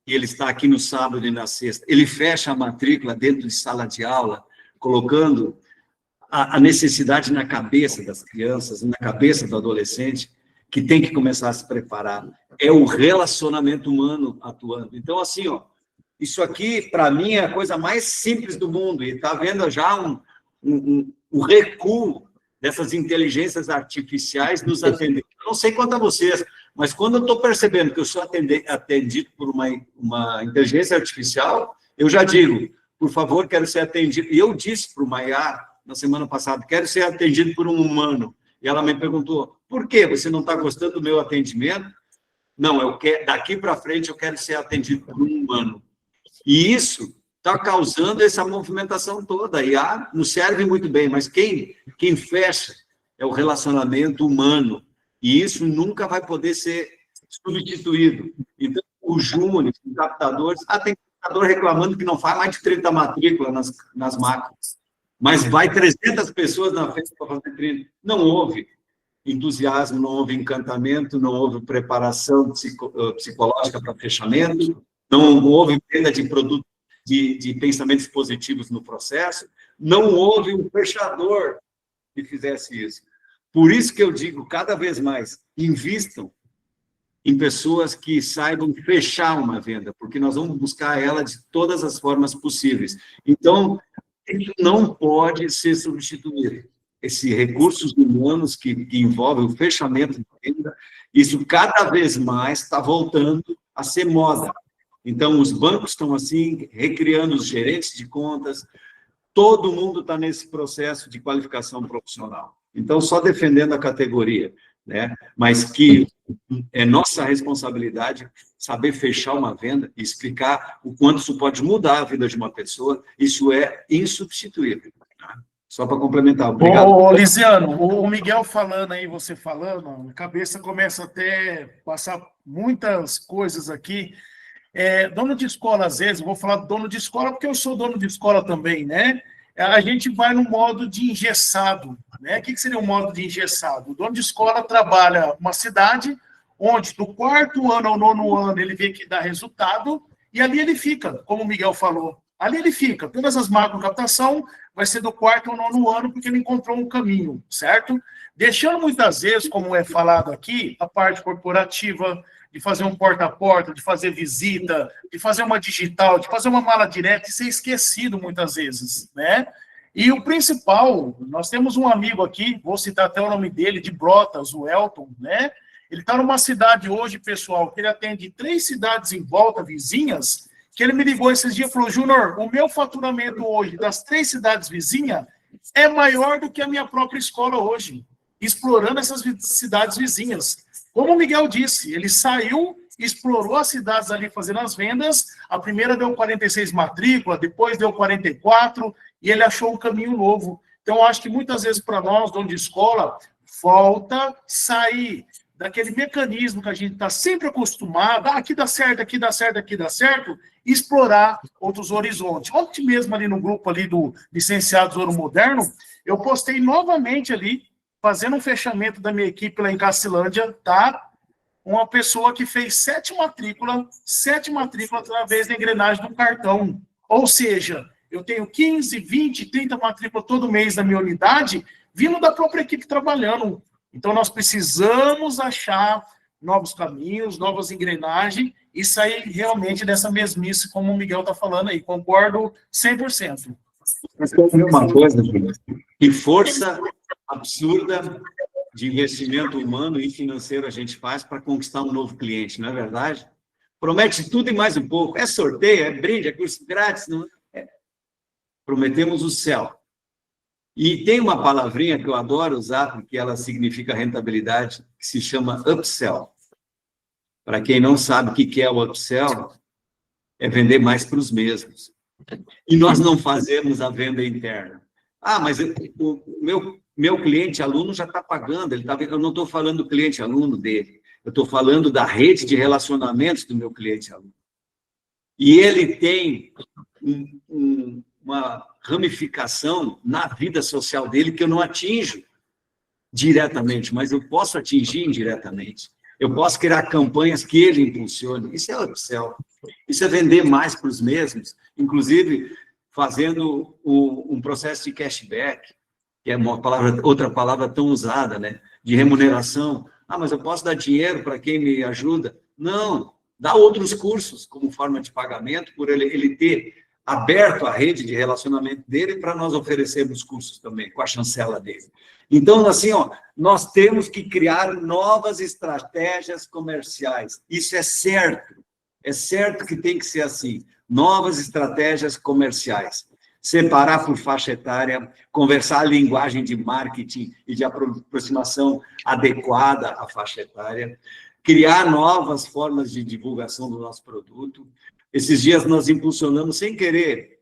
que ele está aqui no sábado e na sexta. Ele fecha a matrícula dentro de sala de aula, colocando a necessidade na cabeça das crianças, na cabeça do adolescente, que tem que começar a se preparar. É o relacionamento humano atuando. Então, assim, ó, isso aqui, para mim, é a coisa mais simples do mundo. E está vendo já um recuo dessas inteligências artificiais nos atendendo. Eu não sei quanto a vocês, mas quando eu estou percebendo que eu sou atendido por uma inteligência artificial, eu já digo, por favor, quero ser atendido. E eu disse para o Maiar, na semana passada, quero ser atendido por um humano. E ela me perguntou, por que você não está gostando do meu atendimento? Não, daqui para frente eu quero ser atendido por um humano. E isso está causando essa movimentação toda. A IA nos serve muito bem, mas quem fecha é o relacionamento humano. E isso nunca vai poder ser substituído. Então, o Júnior, os captadores... tem captador reclamando que não faz mais de 30 matrículas nas máquinas. Mas vai 300 pessoas na frente para fazer 30. Não houve entusiasmo, não houve encantamento, não houve preparação psicológica para fechamento, não houve venda de produtos, de pensamentos positivos no processo, não houve um fechador que fizesse isso. Por isso que eu digo, cada vez mais, invistam em pessoas que saibam fechar uma venda, porque nós vamos buscar ela de todas as formas possíveis. Então, isso não pode ser substituído. Esses recursos humanos que envolvem o fechamento de venda, isso cada vez mais está voltando a ser moda. Então, os bancos estão assim, recriando os gerentes de contas, todo mundo está nesse processo de qualificação profissional. Então, só defendendo a categoria, né? Mas que é nossa responsabilidade saber fechar uma venda e explicar o quanto isso pode mudar a vida de uma pessoa, isso é insubstituível. Tá? Só para complementar. Obrigado. Ô, Lisiano, o Miguel falando aí, você falando, a cabeça começa até a passar muitas coisas aqui. Dono de escola, às vezes, eu vou falar dono de escola porque eu sou dono de escola também, né? A gente vai no modo de engessado, né? O que seria um modo de engessado? O dono de escola trabalha uma cidade onde do 4º ano ao 9º ano ele vê que dá resultado e ali ele fica, como o Miguel falou. Ali ele fica. Todas as macro-captação vai ser do 4º ao 9º ano porque ele encontrou um caminho, certo? Deixando muitas vezes, como é falado aqui, a parte corporativa, de fazer um porta-a-porta, de fazer visita, de fazer uma digital, de fazer uma mala direta e ser esquecido muitas vezes, né? E o principal, nós temos um amigo aqui, vou citar até o nome dele, de Brotas, o Elton, né? Ele está numa cidade hoje, pessoal, que ele atende 3 cidades em volta, vizinhas, que ele me ligou esses dias e falou, Júnior, o meu faturamento hoje das 3 cidades vizinhas é maior do que a minha própria escola hoje, explorando essas cidades vizinhas. Como o Miguel disse, ele saiu, explorou as cidades ali fazendo as vendas, a primeira deu 46 matrículas, depois deu 44, e ele achou um caminho novo. Então, acho que muitas vezes para nós, dono de escola, falta sair daquele mecanismo que a gente está sempre acostumado, aqui dá certo, aqui dá certo, aqui dá certo, e explorar outros horizontes. Ontem mesmo ali no grupo ali do Licenciados Ouro Moderno, eu postei novamente ali, fazendo um fechamento da minha equipe lá em Cacilândia, tá? Uma pessoa que fez 7 matrículas através da engrenagem do cartão. Ou seja, eu tenho 15, 20, 30 matrículas todo mês na minha unidade, vindo da própria equipe trabalhando. Então, nós precisamos achar novos caminhos, novas engrenagens e sair realmente dessa mesmice, como o Miguel está falando aí. Concordo 100%. Mas tem uma coisa, Júnior, que força absurda de investimento humano e financeiro a gente faz para conquistar um novo cliente, não é verdade? Promete tudo e mais um pouco. É sorteio, é brinde, é curso grátis. Não é? Prometemos o céu. E tem uma palavrinha que eu adoro usar, porque ela significa rentabilidade, que se chama upsell. Para quem não sabe o que é o upsell, é vender mais para os mesmos. E nós não fazemos a venda interna. Ah, mas o meu meu cliente aluno já está pagando, eu não estou falando do cliente aluno dele, eu estou falando da rede de relacionamentos do meu cliente aluno. E ele tem uma ramificação na vida social dele que eu não atinjo diretamente, mas eu posso atingir indiretamente. Eu posso criar campanhas que ele impulsione. Isso é upsell. Isso é vender mais para os mesmos, inclusive fazendo um processo de cashback, que é outra palavra tão usada, né? De remuneração. Ah, mas eu posso dar dinheiro para quem me ajuda? Não, dá outros cursos como forma de pagamento, por ele ter aberto a rede de relacionamento dele para nós oferecermos cursos também, com a chancela dele. Então, assim, nós temos que criar novas estratégias comerciais. Isso é certo que tem que ser assim. Novas estratégias comerciais. Separar por faixa etária, conversar a linguagem de marketing e de aproximação adequada à faixa etária, criar novas formas de divulgação do nosso produto. Esses dias nós impulsionamos, sem querer,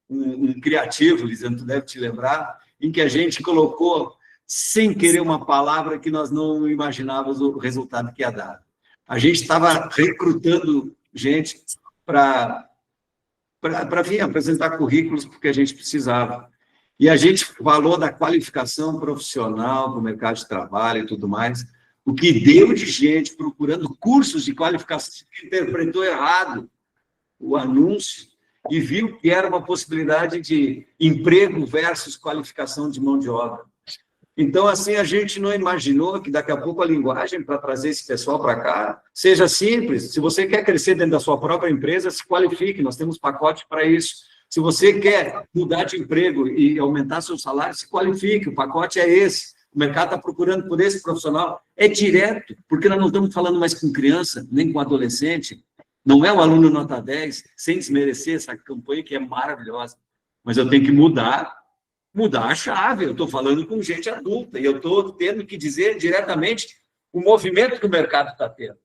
um criativo, Lisandro, tu deve te lembrar, em que a gente colocou, sem querer, uma palavra que nós não imaginávamos o resultado que ia dar. A gente estava recrutando gente para vir apresentar currículos, porque a gente precisava. E a gente falou da qualificação profissional do mercado de trabalho e tudo mais, o que deu de gente procurando cursos de qualificação, interpretou errado o anúncio e viu que era uma possibilidade de emprego versus qualificação de mão de obra. Então, assim, a gente não imaginou que daqui a pouco a linguagem para trazer esse pessoal para cá seja simples. Se você quer crescer dentro da sua própria empresa, se qualifique, nós temos pacote para isso. Se você quer mudar de emprego e aumentar seu salário, se qualifique, o pacote é esse. O mercado está procurando por esse profissional. É direto, porque nós não estamos falando mais com criança, nem com adolescente. Não é o aluno nota 10, sem desmerecer essa campanha que é maravilhosa. Mas eu tenho que mudar a chave. Eu estou falando com gente adulta e eu estou tendo que dizer diretamente o movimento que o mercado está tendo.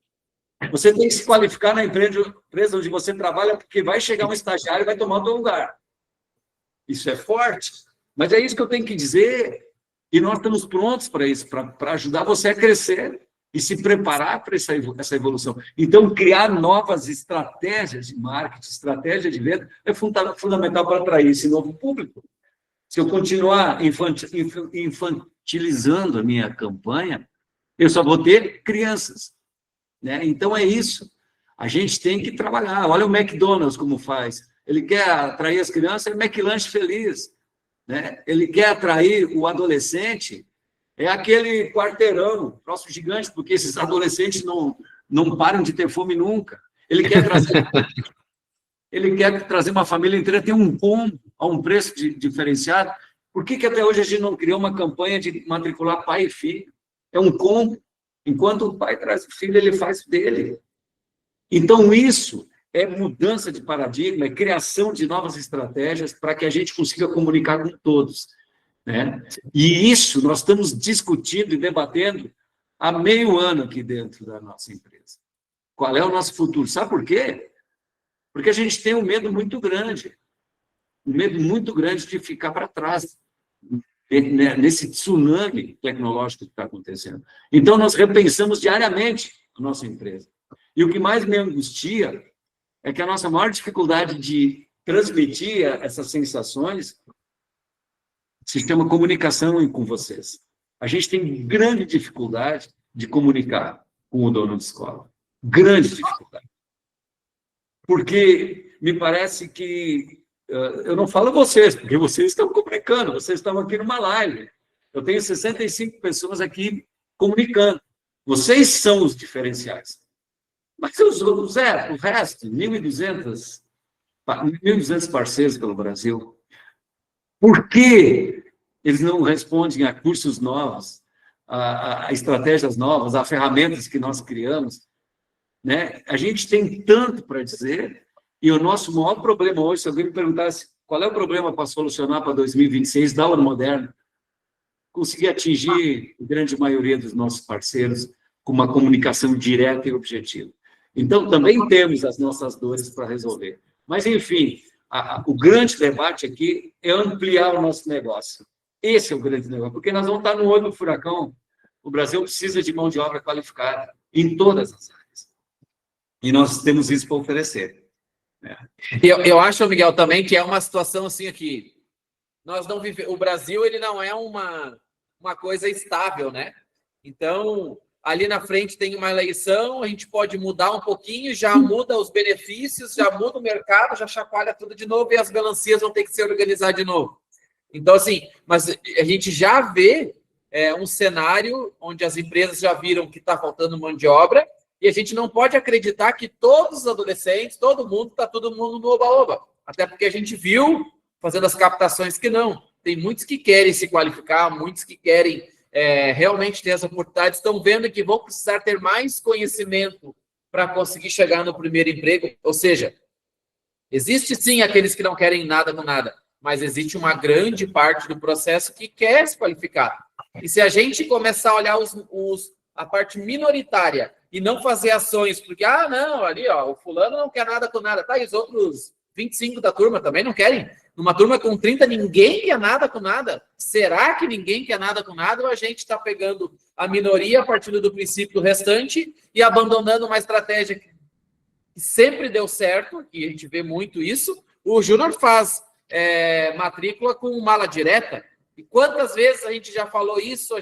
Você tem que se qualificar na empresa onde você trabalha, porque vai chegar um estagiário e vai tomar o seu lugar. Isso é forte, mas é isso que eu tenho que dizer. E nós estamos prontos para isso, para ajudar você a crescer e se preparar para essa evolução. Então, criar novas estratégias de marketing, estratégia de venda, é fundamental para atrair esse novo público. Se eu continuar infantilizando a minha campanha, eu só vou ter crianças, né? Então, é isso. A gente tem que trabalhar. Olha o McDonald's como faz. Ele quer atrair as crianças, é McLanche feliz, né? Ele quer atrair o adolescente, é aquele quarteirão, próximo gigante, porque esses adolescentes não param de ter fome nunca. Ele quer trazer uma família inteira, tem um combo a um preço diferenciado. Por que até hoje a gente não criou uma campanha de matricular pai e filho? É um combo. Enquanto o pai traz o filho, ele faz dele. Então, isso é mudança de paradigma, é criação de novas estratégias para que a gente consiga comunicar com todos, né? E isso nós estamos discutindo e debatendo há meio ano aqui dentro da nossa empresa. Qual é o nosso futuro? Sabe por quê? Porque a gente tem um medo muito grande de ficar para trás, nesse tsunami tecnológico que está acontecendo. Então, nós repensamos diariamente a nossa empresa. E o que mais me angustia é que a nossa maior dificuldade de transmitir essas sensações se chama comunicação com vocês. A gente tem grande dificuldade de comunicar com o dono de escola. Grande dificuldade. Porque me parece que... eu não falo vocês, porque vocês estão comunicando, vocês estão aqui numa live. Eu tenho 65 pessoas aqui comunicando. Vocês são os diferenciais. Mas o resto, 1.200 parceiros pelo Brasil, por que eles não respondem a cursos novos, a estratégias novas, a ferramentas que nós criamos, né? A gente tem tanto para dizer, e o nosso maior problema hoje, se alguém me perguntasse qual é o problema para solucionar para 2026 da aula moderna, conseguir atingir a grande maioria dos nossos parceiros com uma comunicação direta e objetiva. Então, também temos as nossas dores para resolver. Mas, enfim, o grande debate aqui é ampliar o nosso negócio. Esse é o grande negócio, porque nós vamos estar no olho do furacão. O Brasil precisa de mão de obra qualificada em todas as áreas. E nós temos isso para oferecer. Eu acho, Miguel, também que é uma situação assim aqui. Nós não vivemos. O Brasil, ele não é uma coisa estável, né? Então, ali na frente tem uma eleição, a gente pode mudar um pouquinho, já muda os benefícios, já muda o mercado, já chacoalha tudo de novo e as melancias vão ter que se organizar de novo. Então, assim, mas a gente já vê um cenário onde as empresas já viram que está faltando mão de obra e a gente não pode acreditar que todos os adolescentes, todo mundo no oba-oba. Até porque a gente viu, fazendo as captações, que não. Tem muitos que querem se qualificar, muitos que querem realmente ter essa oportunidade, estão vendo que vão precisar ter mais conhecimento para conseguir chegar no primeiro emprego. Ou seja, existe sim aqueles que não querem nada com nada, mas existe uma grande parte do processo que quer se qualificar. E se a gente começar a olhar a parte minoritária e não fazer ações, porque, não, ali, ó, o fulano não quer nada com nada, tá? E os outros 25 da turma também não querem. Numa turma com 30, ninguém quer nada com nada. Será que ninguém quer nada com nada ou a gente está pegando a minoria partindo do princípio do restante e abandonando uma estratégia que sempre deu certo, e a gente vê muito isso? O Júnior faz matrícula com mala direta. E quantas vezes a gente já falou isso,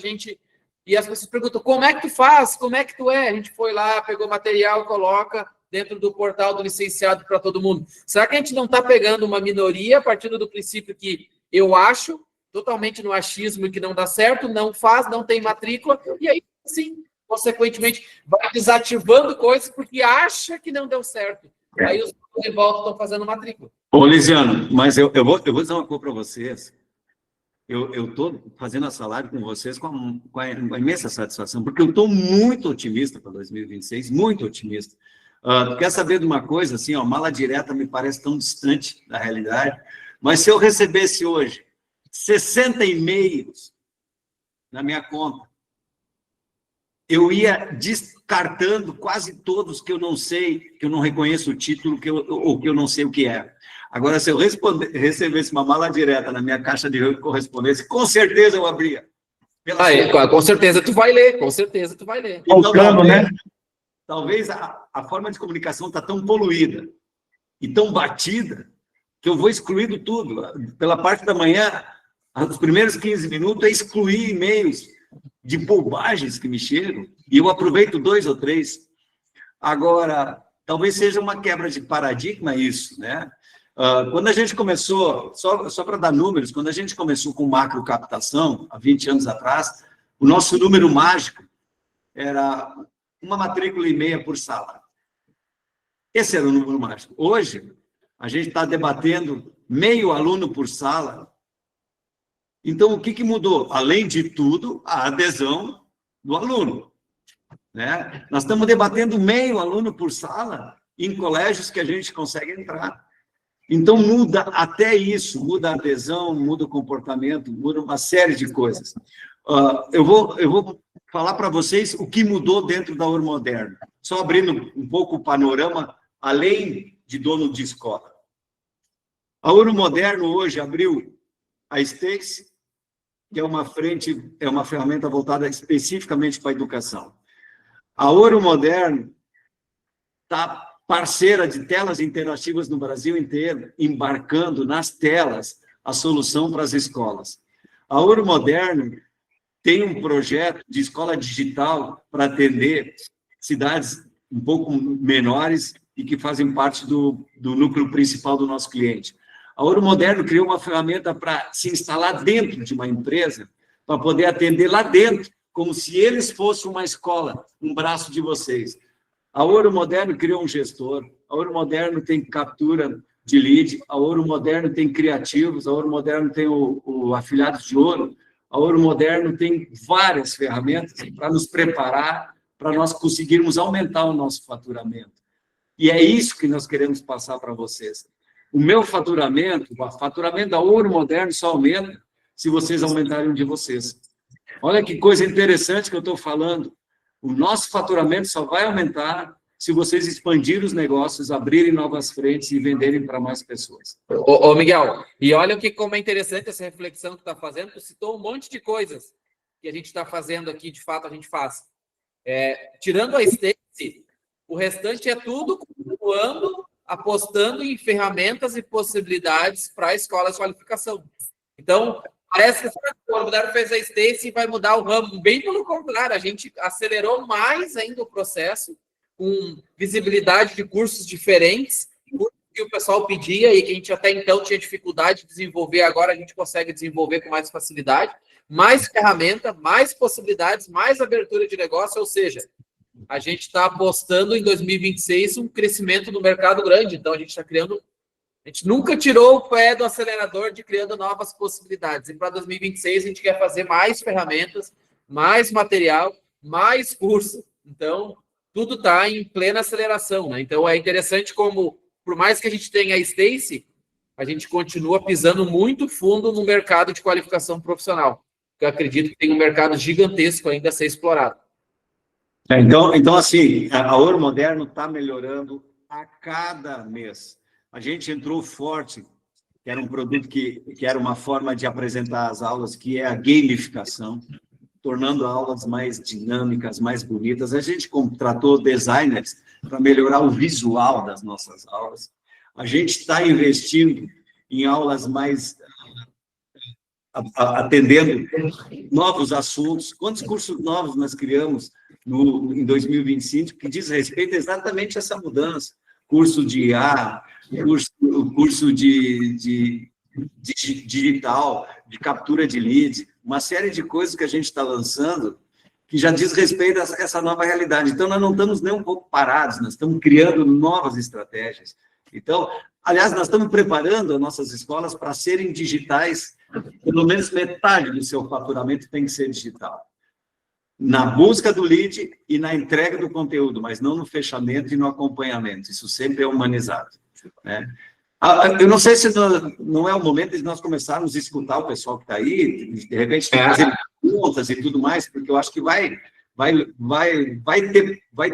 e as pessoas perguntam, como é que tu faz? Como é que tu é? A gente foi lá, pegou material, coloca dentro do portal do licenciado para todo mundo. Será que a gente não está pegando uma minoria partindo do princípio que eu acho, totalmente no achismo e que não dá certo, não faz, não tem matrícula, e aí, sim, consequentemente, vai desativando coisas porque acha que não deu certo. Aí os de volta estão fazendo matrícula. Ô, Lisiano, mas eu vou dizer uma coisa para vocês. Eu estou fazendo essa live com vocês com uma imensa satisfação, porque eu estou muito otimista para 2026, muito otimista. Quer saber de uma coisa? Assim, mala direta me parece tão distante da realidade, mas se eu recebesse hoje 60 e-mails na minha conta, eu ia descartando quase todos que eu não sei, que eu não reconheço o título, ou que eu não sei o que é. Agora, se eu recebesse uma mala direta na minha caixa de correspondência, com certeza eu abria. Com certeza tu vai ler, com certeza tu vai ler. Então, talvez a forma de comunicação está tão poluída e tão batida que eu vou excluindo tudo. Pela parte da manhã, os primeiros 15 minutos é excluir e-mails de bobagens que me chegam e eu aproveito 2 ou 3. Agora, talvez seja uma quebra de paradigma isso, né? Quando a gente começou, só para dar números, quando a gente começou com macro captação, há 20 anos atrás, o nosso número mágico era uma matrícula e meia por sala. Esse era o número mágico. Hoje, a gente está debatendo meio aluno por sala. Então, o que mudou? Além de tudo, a adesão do aluno, né? Nós estamos debatendo meio aluno por sala em colégios que a gente consegue entrar. Então, muda até isso, muda a adesão, muda o comportamento, muda uma série de coisas. Eu vou falar para vocês o que mudou dentro da Ouro Moderno, só abrindo um pouco o panorama, além de dono de escola. A Ouro Moderno hoje abriu a Stacy, que é uma ferramenta voltada especificamente para a educação. A Ouro Moderno está parceira de telas interativas no Brasil inteiro, embarcando nas telas a solução para as escolas. A Ouro Moderno tem um projeto de escola digital para atender cidades um pouco menores e que fazem parte do núcleo principal do nosso cliente. A Ouro Moderno criou uma ferramenta para se instalar dentro de uma empresa, para poder atender lá dentro, como se eles fossem uma escola, um braço de vocês. A Ouro Moderno criou um gestor, a Ouro Moderno tem captura de lead, a Ouro Moderno tem criativos, a Ouro Moderno tem o Afiliados de Ouro, a Ouro Moderno tem várias ferramentas para nos preparar, para nós conseguirmos aumentar o nosso faturamento. E é isso que nós queremos passar para vocês. O meu faturamento, o faturamento da Ouro Moderno só aumenta se vocês aumentarem o de vocês. Olha que coisa interessante que eu estou falando. O nosso faturamento só vai aumentar se vocês expandirem os negócios, abrirem novas frentes e venderem para mais pessoas. Ô, Miguel, e olha como é interessante essa reflexão que tu está fazendo, tu citou um monte de coisas que a gente está fazendo aqui, de fato, a gente faz. Tirando a Stacy, o restante é tudo continuando, apostando em ferramentas e possibilidades para a escola de qualificação. Então, parece que o Albuquerque fez a Stacy e vai mudar o ramo. Bem pelo contrário, a gente acelerou mais ainda o processo, com visibilidade de cursos diferentes, cursos que o pessoal pedia e que a gente até então tinha dificuldade de desenvolver, agora a gente consegue desenvolver com mais facilidade, mais ferramenta, mais possibilidades, mais abertura de negócio, ou seja, a gente está apostando em 2026 um crescimento no mercado grande, então a gente está criando, a gente nunca tirou o pé do acelerador de criando novas possibilidades, e para 2026 a gente quer fazer mais ferramentas, mais material, mais curso, então tudo está em plena aceleração, né? Então é interessante como, por mais que a gente tenha a Stacy, a gente continua pisando muito fundo no mercado de qualificação profissional, que eu acredito que tem um mercado gigantesco ainda a ser explorado. Então, assim, a Ouro Moderno está melhorando a cada mês. A gente entrou forte, que era um produto que era uma forma de apresentar as aulas, que é a gamificação, tornando aulas mais dinâmicas, mais bonitas. A gente contratou designers para melhorar o visual das nossas aulas. A gente está investindo em aulas mais atendendo novos assuntos. Quantos cursos novos nós criamos em 2025 que diz respeito exatamente a essa mudança? Curso de IA, curso de digital, de captura de lead, uma série de coisas que a gente está lançando que já diz respeito a essa nova realidade. Então, nós não estamos nem um pouco parados, nós estamos criando novas estratégias. Então, aliás, nós estamos preparando as nossas escolas para serem digitais, pelo menos metade do seu faturamento tem que ser digital. Na busca do lead e na entrega do conteúdo, mas não no fechamento e no acompanhamento. Isso sempre é humanizado, né? Eu não sei se não é o momento de nós começarmos a escutar o pessoal que está aí, de repente fazer perguntas e tudo mais, porque eu acho que vai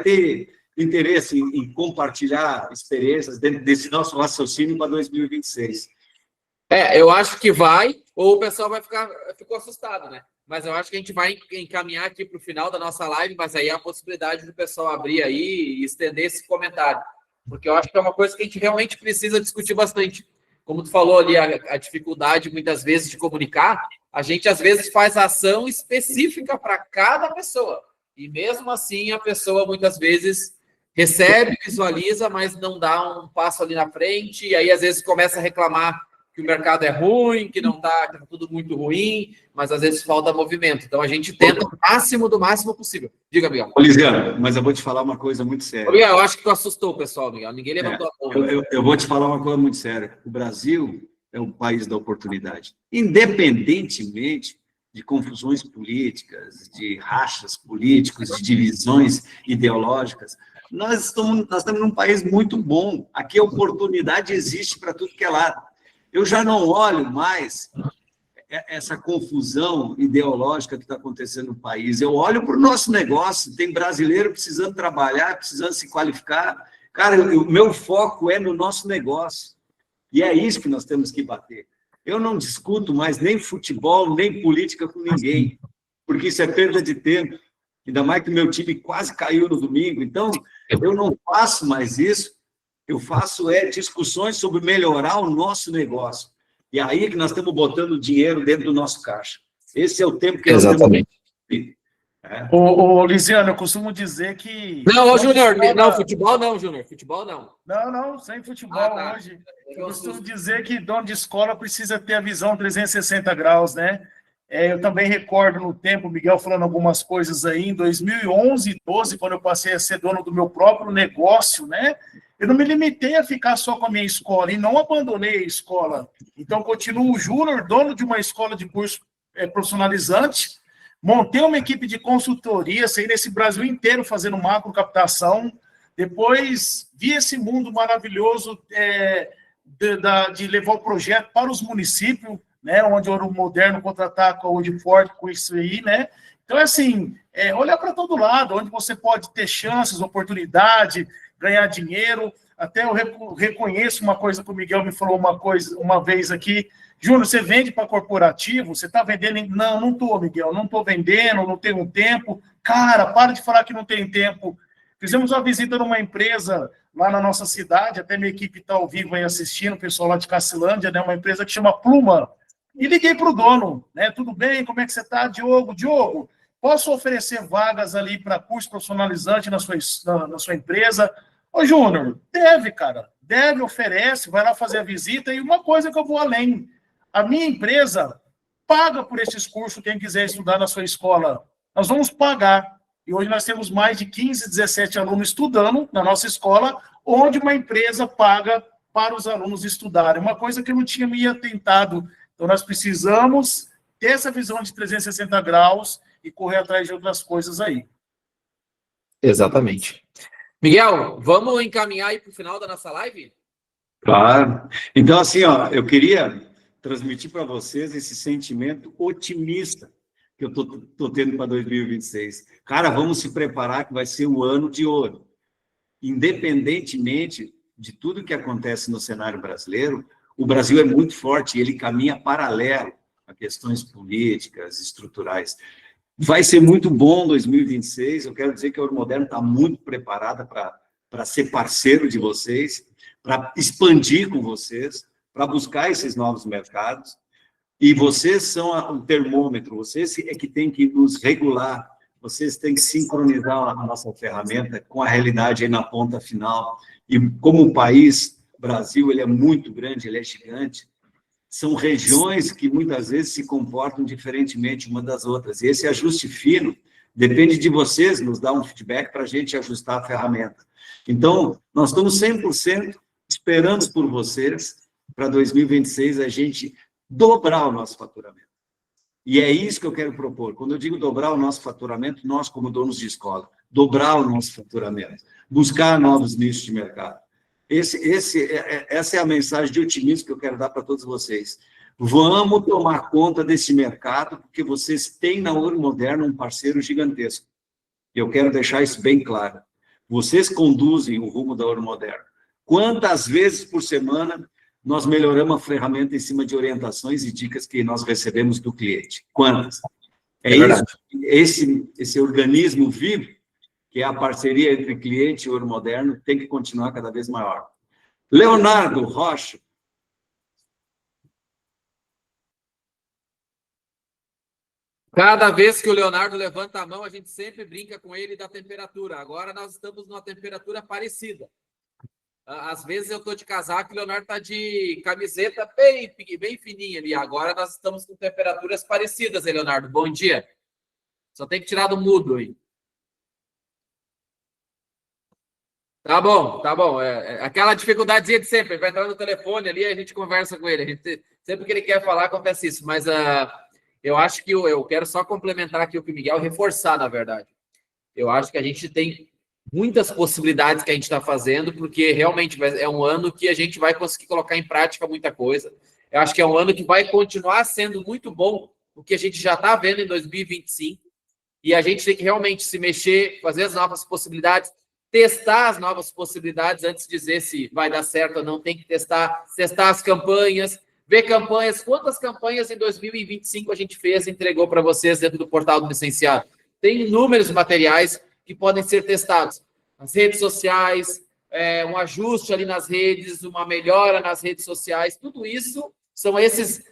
ter interesse em compartilhar experiências dentro desse nosso raciocínio para 2026. Eu acho que vai, ou o pessoal ficou assustado, né? Mas eu acho que a gente vai encaminhar aqui para o final da nossa live, mas aí há a possibilidade do pessoal abrir aí e estender esse comentário. Porque eu acho que é uma coisa que a gente realmente precisa discutir bastante. Como tu falou ali, a dificuldade, muitas vezes, de comunicar, a gente, às vezes, faz ação específica para cada pessoa. E, mesmo assim, a pessoa, muitas vezes, recebe, visualiza, mas não dá um passo ali na frente, e aí, às vezes, começa a reclamar que o mercado é ruim, que não está, que tá tudo muito ruim, mas às vezes falta movimento. Então a gente tenta o máximo do máximo possível. Diga, Miguel. Ô, Lisiano, mas eu vou te falar uma coisa muito séria. Ô, Miguel, eu acho que tu assustou o pessoal, Miguel. Ninguém levantou a mão. Eu vou te falar uma coisa muito séria. O Brasil é o país da oportunidade. Independentemente de confusões políticas, de rachas políticos, de divisões ideológicas, nós estamos num país muito bom. Aqui a oportunidade existe para tudo que é lado. Eu já não olho mais essa confusão ideológica que está acontecendo no país. Eu olho para o nosso negócio. Tem brasileiro precisando trabalhar, precisando se qualificar. Cara, o meu foco é no nosso negócio. E é isso que nós temos que bater. Eu não discuto mais nem futebol, nem política com ninguém, porque isso é perda de tempo. Ainda mais que o meu time quase caiu no domingo. Então, eu não faço mais isso. Eu faço discussões sobre melhorar o nosso negócio. E aí é que nós estamos botando dinheiro dentro do nosso caixa. Esse é o tempo que nós temos. Ô, Lisiano, eu costumo dizer que... Não, Júnior, não, futebol não, Júnior, futebol não. Não, sem futebol hoje. Eu costumo dizer que dono de escola precisa ter a visão 360 graus, né? Eu também recordo no tempo, o Miguel falando algumas coisas aí, em 2011 e 12, quando eu passei a ser dono do meu próprio negócio, né? Eu não me limitei a ficar só com a minha escola e não abandonei a escola. Então, continuo júnior, dono de uma escola de curso profissionalizante, montei uma equipe de consultoria, saí nesse Brasil inteiro fazendo macro captação, depois vi esse mundo maravilhoso de levar o projeto para os municípios, né, onde o Ouro Moderno contra-ataca hoje forte com isso aí, né? Então, é assim, olhar para todo lado, onde você pode ter chances, oportunidade, ganhar dinheiro. Até eu reconheço uma coisa que o Miguel me falou uma vez aqui. Júnior, você vende para corporativo? Você está vendendo? Não, não estou, Miguel, não estou vendendo, não tenho tempo. Cara, para de falar que não tem tempo. Fizemos uma visita numa empresa lá na nossa cidade, até minha equipe está ao vivo aí assistindo, o pessoal lá de Cacilândia, né, uma empresa que chama Pluma. E liguei para o dono, né? Tudo bem? Como é que você está, Diogo? Diogo, posso oferecer vagas ali para curso profissionalizante na sua empresa? Ô, Júnior, deve, cara. Deve, oferece, vai lá fazer a visita. E uma coisa que eu vou além. A minha empresa paga por esses cursos quem quiser estudar na sua escola. Nós vamos pagar. E hoje nós temos mais de 15, 17 alunos estudando na nossa escola, onde uma empresa paga para os alunos estudarem. Uma coisa que eu não tinha me atentado. Então, nós precisamos ter essa visão de 360 graus e correr atrás de outras coisas aí. Exatamente. Miguel, vamos encaminhar aí para o final da nossa live? Claro. Então, assim, ó, eu queria transmitir para vocês esse sentimento otimista que eu tô tendo para 2026. Cara, vamos se preparar que vai ser o ano de ouro. Independentemente de tudo que acontece no cenário brasileiro, o Brasil é muito forte e ele caminha paralelo a questões políticas, estruturais. Vai ser muito bom 2026. Eu quero dizer que a Euromoderno está muito preparada para ser parceiro de vocês, para expandir com vocês, para buscar esses novos mercados. E vocês são o termômetro, vocês é que tem que nos regular, vocês têm que sincronizar a nossa ferramenta com a realidade aí na ponta final. E como o país, o Brasil, ele é muito grande, ele é gigante, são regiões que muitas vezes se comportam diferentemente uma das outras. E esse ajuste fino depende de vocês nos dar um feedback para a gente ajustar a ferramenta. Então, nós estamos 100% esperando por vocês para 2026 a gente dobrar o nosso faturamento. E é isso que eu quero propor. Quando eu digo dobrar o nosso faturamento, nós, como donos de escola, dobrar o nosso faturamento, buscar novos nichos de mercado. Essa é a mensagem de otimismo que eu quero dar para todos vocês. Vamos tomar conta desse mercado, porque vocês têm na Euromoderno um parceiro gigantesco. Eu quero deixar isso bem claro. Vocês conduzem o rumo da Euromoderno. Quantas vezes por semana nós melhoramos a ferramenta em cima de orientações e dicas que nós recebemos do cliente? Quantas? É isso. Esse organismo vivo, que é a parceria entre cliente e Euromoderno, tem que continuar cada vez maior. Leonardo Rocha. Cada vez que o Leonardo levanta a mão, a gente sempre brinca com ele da temperatura. Agora nós estamos numa temperatura parecida. Às vezes eu estou de casaco e o Leonardo está de camiseta bem fininha ali. Agora nós estamos com temperaturas parecidas, hein, Leonardo? Bom dia. Só tem que tirar do mudo aí. Tá bom, tá bom. Aquela dificuldadezinha de sempre. Ele vai entrar no telefone ali e a gente conversa com ele. Sempre que ele quer falar, acontece isso. Mas eu acho que eu quero só complementar aqui o que o Miguel, reforçar, na verdade. Eu acho que a gente tem muitas possibilidades que a gente está fazendo, porque realmente é um ano que a gente vai conseguir colocar em prática muita coisa. Eu acho que é um ano que vai continuar sendo muito bom, o que a gente já está vendo em 2025, e a gente tem que realmente se mexer, fazer as novas possibilidades, testar as novas possibilidades antes de dizer se vai dar certo ou não. Tem que testar as campanhas, ver campanhas. Quantas campanhas em 2025 a gente fez e entregou para vocês dentro do portal do licenciado? Tem inúmeros materiais que podem ser testados. As redes sociais, um ajuste ali nas redes, uma melhora nas redes sociais, tudo isso são esses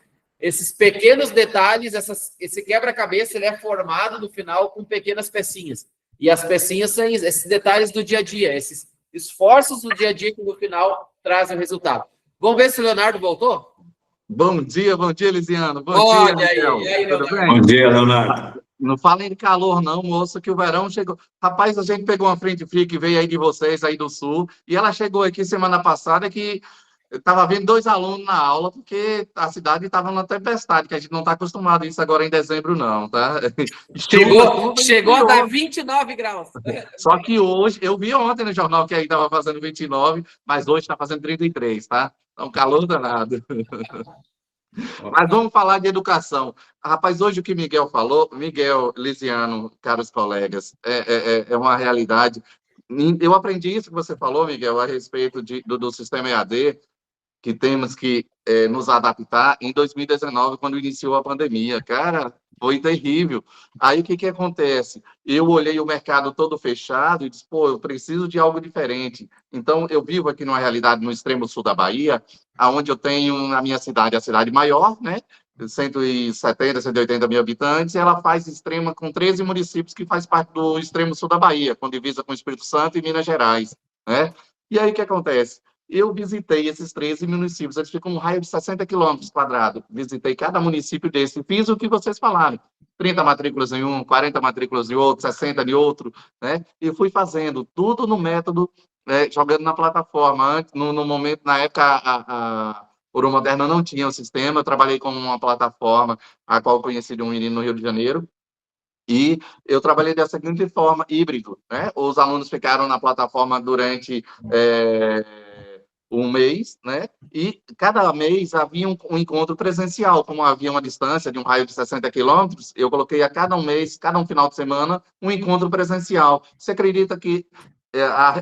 pequenos detalhes, esse quebra-cabeça, ele é formado no final com pequenas pecinhas. E as pecinhas são esses detalhes do dia a dia, esses esforços do dia a dia que no final trazem o resultado. Vamos ver se o Leonardo voltou? Bom dia, Lisiano. Bom dia, Miguel. E aí, tudo bem? Bom dia, Leonardo. Não falem de calor, não, moço, que o verão chegou. Rapaz, a gente pegou uma frente fria que veio aí de vocês, aí do sul, e ela chegou aqui semana passada que estava vendo 2 alunos na aula, porque a cidade estava numa tempestade, que a gente não está acostumado a isso agora em dezembro, não, tá? Chegou a dar 29 graus. Só que hoje, eu vi ontem no jornal que aí estava fazendo 29, mas hoje está fazendo 33, tá? Então, calor danado. Mas vamos falar de educação. Rapaz, hoje o que Miguel falou, Miguel, Lisiano, caros colegas, é uma realidade. Eu aprendi isso que você falou, Miguel, a respeito do sistema EAD, que temos que nos adaptar em 2019, quando iniciou a pandemia. Cara, foi terrível. Aí, o que acontece? Eu olhei o mercado todo fechado e disse, pô, eu preciso de algo diferente. Então, eu vivo aqui numa realidade no extremo sul da Bahia, onde eu tenho, na minha cidade, a cidade maior, né? 170, 180 mil habitantes, e ela faz extrema com 13 municípios que faz parte do extremo sul da Bahia, com divisa com o Espírito Santo e Minas Gerais, né? E aí, o que acontece? Eu visitei esses 13 municípios, eles ficam um raio de 60 quilômetros quadrados. Visitei cada município desse, fiz o que vocês falaram. 30 matrículas em um, 40 matrículas em outro, 60 em outro, né? E fui fazendo tudo no método, jogando na plataforma. Antes, no momento, na época, a Ouro Moderna não tinha o sistema, eu trabalhei com uma plataforma, a qual conheci de um menino no Rio de Janeiro, e eu trabalhei da seguinte forma, híbrido, né? Os alunos ficaram na plataforma durante um mês, né? E cada mês havia um encontro presencial, como havia uma distância de um raio de 60 quilômetros, eu coloquei a cada um mês, cada um final de semana, um encontro presencial. Você acredita que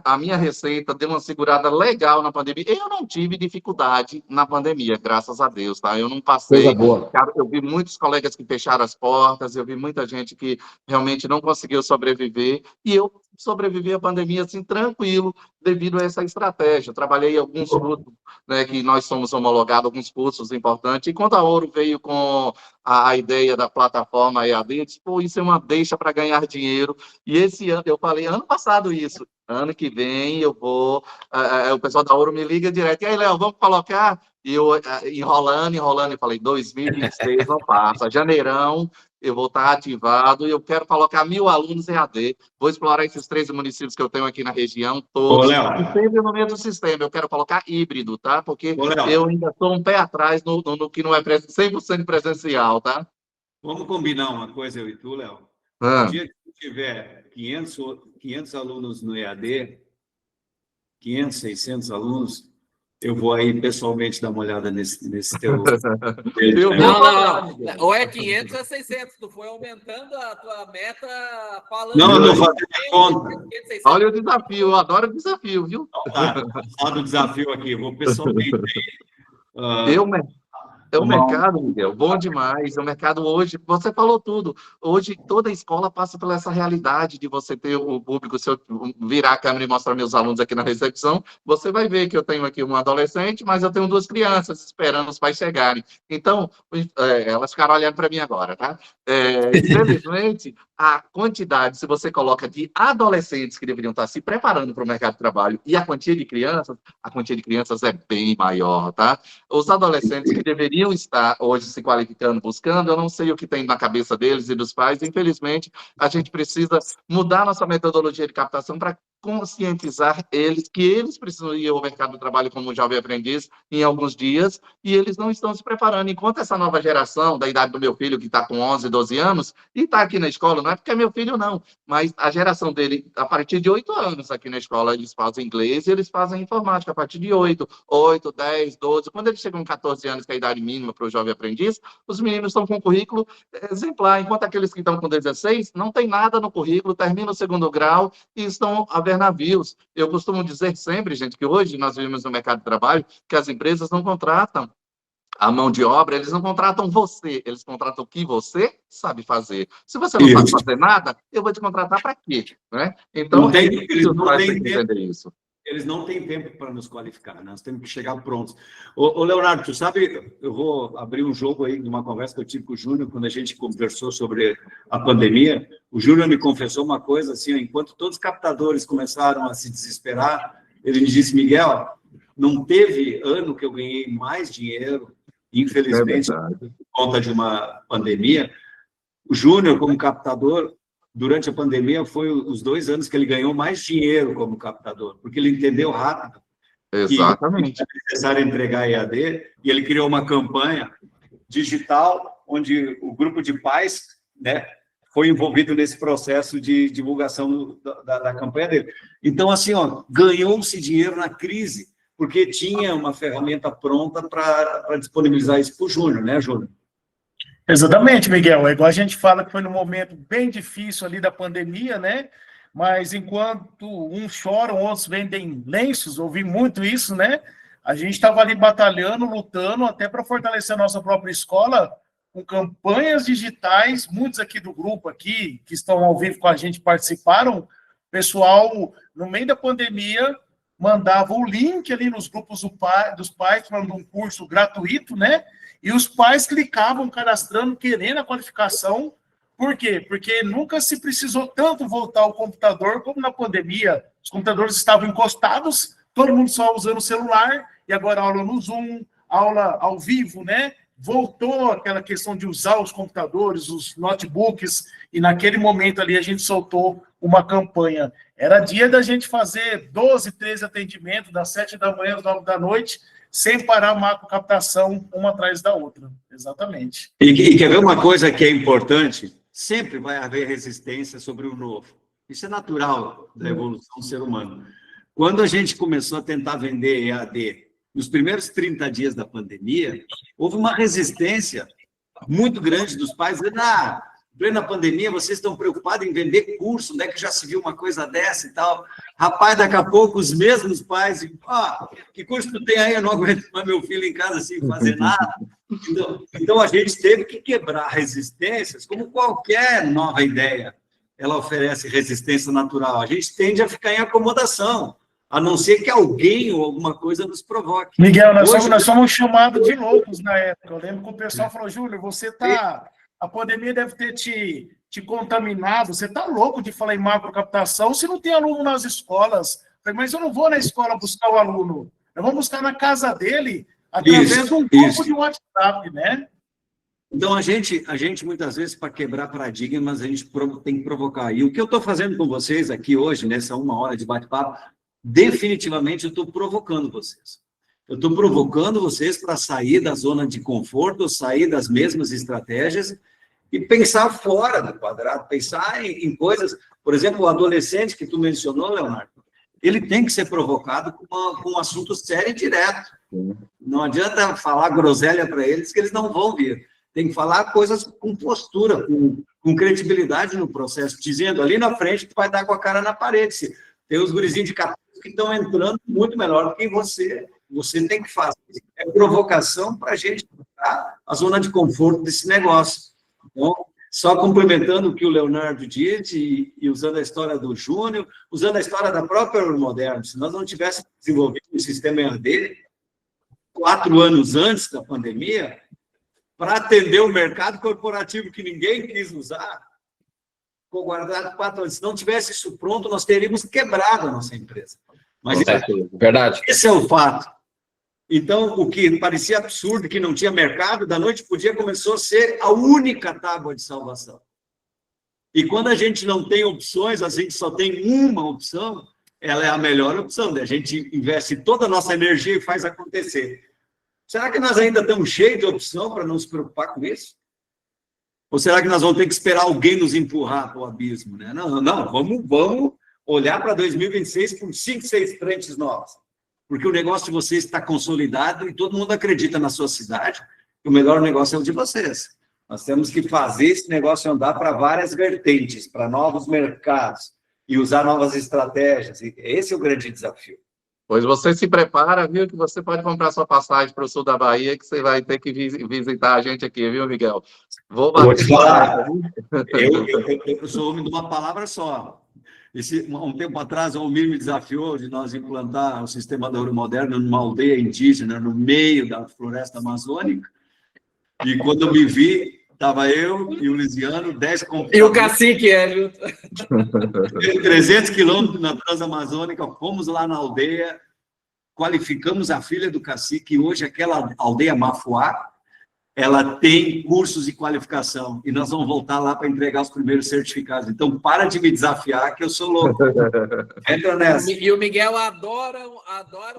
a minha receita deu uma segurada legal na pandemia? Eu não tive dificuldade na pandemia, graças a Deus, tá? Eu não passei... Cara, eu vi muitos colegas que fecharam as portas, eu vi muita gente que realmente não conseguiu sobreviver, e eu sobrevivi à pandemia, assim, tranquilo, devido a essa estratégia. Eu trabalhei alguns cursos, né, que nós somos homologados, alguns cursos importantes, e quando a Ouro veio com a ideia da plataforma EAD, eu disse, pô, isso é uma deixa para ganhar dinheiro, e esse ano, eu falei, ano passado isso, ano que vem eu vou, o pessoal da Ouro me liga direto, e aí, Léo, vamos colocar? E eu enrolando, e falei, 2026 não passa, janeirão, eu vou estar ativado e eu quero colocar 1.000 alunos EAD. Vou explorar esses 13 municípios que eu tenho aqui na região, todos. E sempre no mesmo sistema. Eu quero colocar híbrido, tá? Porque eu ainda estou um pé atrás no que não é 100% presencial, tá? Vamos combinar uma coisa, eu e tu, Léo. No dia que tiver 500 alunos no EAD, 500, 600 alunos, eu vou aí pessoalmente dar uma olhada nesse teu... Não. Ou é 500 ou é 600. Tu foi aumentando a tua meta falando... Não, eu não fazendo conta. Olha o desafio, eu adoro o desafio, viu? Tá, fala do desafio aqui, vou pessoalmente... É o mercado, Miguel, bom demais. É o mercado hoje, você falou tudo. Hoje, toda escola passa por essa realidade de você ter o público. Se eu virar a câmera e mostrar meus alunos aqui na recepção, você vai ver que eu tenho aqui uma adolescente, mas eu tenho 2 crianças esperando os pais chegarem. Então, elas ficaram olhando para mim agora, tá? Infelizmente, a quantidade, se você coloca de adolescentes que deveriam estar se preparando para o mercado de trabalho e a quantia de crianças é bem maior, tá? Os adolescentes que deveriam estar hoje se qualificando, buscando, eu não sei o que tem na cabeça deles e dos pais, infelizmente, a gente precisa mudar nossa metodologia de captação para conscientizar eles que eles precisam ir ao mercado do trabalho como jovem aprendiz em alguns dias, e eles não estão se preparando. Enquanto essa nova geração, da idade do meu filho, que está com 11, 12 anos, e está aqui na escola, não é porque é meu filho, não, mas a geração dele, a partir de 8 anos aqui na escola, eles fazem inglês e eles fazem informática a partir de 8, 10, 12, quando eles chegam com 14 anos, que é a idade mínima para o jovem aprendiz, os meninos estão com um currículo exemplar, enquanto aqueles que estão com 16 não tem nada no currículo, terminam o 2º grau e estão a ver navios. Eu costumo dizer sempre, gente, que hoje nós vivemos no mercado de trabalho que as empresas não contratam a mão de obra, eles não contratam você, eles contratam o que você sabe fazer. Se você não sabe fazer nada, eu vou te contratar para quê? Né? Então, entender isso. Eles não têm tempo para nos qualificar, nós temos que chegar prontos. Ô Leonardo, tu sabe, eu vou abrir um jogo aí de uma conversa que eu tive com o Júnior, quando a gente conversou sobre a pandemia. O Júnior me confessou uma coisa, assim, enquanto todos os captadores começaram a se desesperar, ele me disse, Miguel, não teve ano que eu ganhei mais dinheiro, infelizmente, por conta de uma pandemia. O Júnior, como captador, durante a pandemia, foi os 2 anos que ele ganhou mais dinheiro como captador, porque ele entendeu rápido Exatamente. que era necessário entregar EAD, e ele criou uma campanha digital, onde o grupo de pais, né, foi envolvido nesse processo de divulgação da campanha dele. Então, assim, ganhou-se dinheiro na crise, porque tinha uma ferramenta pronta para disponibilizar isso para o Júnior, né, Júnior? Exatamente, Miguel. É igual a gente fala que foi num momento bem difícil ali da pandemia, né? Mas enquanto uns choram, outros vendem lenços, ouvi muito isso, né? A gente estava ali batalhando, lutando, até para fortalecer a nossa própria escola, com campanhas digitais. Muitos aqui do grupo aqui, que estão ao vivo com a gente, participaram. Pessoal, no meio da pandemia, mandava o link ali nos grupos dos pais, falando um curso gratuito, né? E os pais clicavam, cadastrando, querendo a qualificação. Por quê? Porque nunca se precisou tanto voltar ao computador como na pandemia. Os computadores estavam encostados, todo mundo só usando o celular, e agora aula no Zoom, aula ao vivo, né? Voltou aquela questão de usar os computadores, os notebooks, e naquele momento ali a gente soltou uma campanha. Era dia da gente fazer 12, 13 atendimentos, das 7 da manhã às 9 da noite, sem parar a macro captação uma atrás da outra. Exatamente. E quer ver uma coisa que é importante? Sempre vai haver resistência sobre o novo. Isso é natural da evolução do ser humano. Quando a gente começou a tentar vender EAD, nos primeiros 30 dias da pandemia, houve uma resistência muito grande dos pais, dizendo, em plena pandemia, vocês estão preocupados em vender curso, onde é que já se viu uma coisa dessa e tal? Rapaz, daqui a pouco, os mesmos pais, que curso tu tem aí? Eu não aguento mais meu filho em casa sem fazer nada. Então, a gente teve que quebrar resistências, como qualquer nova ideia, ela oferece resistência natural. A gente tende a ficar em acomodação, a não ser que alguém ou alguma coisa nos provoque. Miguel, nós somos chamados de loucos na época. Eu lembro que o pessoal falou, Júlio, você está... A pandemia deve ter te contaminado. Você está louco de falar em macrocaptação se não tem aluno nas escolas. Mas eu não vou na escola buscar o aluno. Eu vou buscar na casa dele através de um grupo de WhatsApp, né? Então, a gente muitas vezes, para quebrar paradigmas, a gente tem que provocar. E o que eu estou fazendo com vocês aqui hoje, nessa 1 hora de bate-papo, definitivamente eu estou provocando vocês. Eu estou provocando vocês para sair da zona de conforto, sair das mesmas estratégias e pensar fora do quadrado, pensar em coisas... Por exemplo, o adolescente que tu mencionou, Leonardo, ele tem que ser provocado com um assunto sério e direto. Não adianta falar groselha para eles que eles não vão vir. Tem que falar coisas com postura, com credibilidade no processo, dizendo ali na frente que vai dar com a cara na parede. Tem os gurizinhos de 14 que estão entrando muito melhor do que você. Você tem que fazer. É provocação para a gente entrar a zona de conforto desse negócio. Então, só complementando o que o Leonardo disse e usando a história do Júnior, usando a história da própria Euromoderno, se nós não tivéssemos desenvolvido um sistema EAD 4 anos antes da pandemia, para atender o mercado corporativo que ninguém quis usar, ficou guardado 4 anos. Se não tivesse isso pronto, nós teríamos quebrado a nossa empresa. Mas verdade. Esse é o fato. Então, o que parecia absurdo, que não tinha mercado, da noite para o dia começou a ser a única tábua de salvação. E quando a gente não tem opções, a gente só tem uma opção, ela é a melhor opção. A gente investe toda a nossa energia e faz acontecer. Será que nós ainda estamos cheios de opção para não se preocupar com isso? Ou será que nós vamos ter que esperar alguém nos empurrar para o abismo? Né? Não, vamos olhar para 2026 com 5, 6 frentes novas. Porque o negócio de vocês está consolidado e todo mundo acredita na sua cidade que o melhor negócio é o de vocês. Nós temos que fazer esse negócio andar para várias vertentes, para novos mercados e usar novas estratégias. E esse é o grande desafio. Pois você se prepara, viu, que você pode comprar sua passagem para o sul da Bahia, que você vai ter que visitar a gente aqui, viu, Miguel? Vou te falar. Eu sou homem de uma palavra só. Um tempo atrás, o Almir me desafiou de nós implantar o sistema da Euromoderno numa aldeia indígena, no meio da floresta amazônica. E quando eu me vi, estava eu e o Lisiano, 10 computadores. E o cacique, junto. 300 quilômetros na Transamazônica, fomos lá na aldeia, qualificamos a filha do cacique, e hoje aquela aldeia Mafuá, ela tem cursos de qualificação, e nós vamos voltar lá para entregar os primeiros certificados. Então, para de me desafiar, que eu sou louco. Entra nessa. E o Miguel adora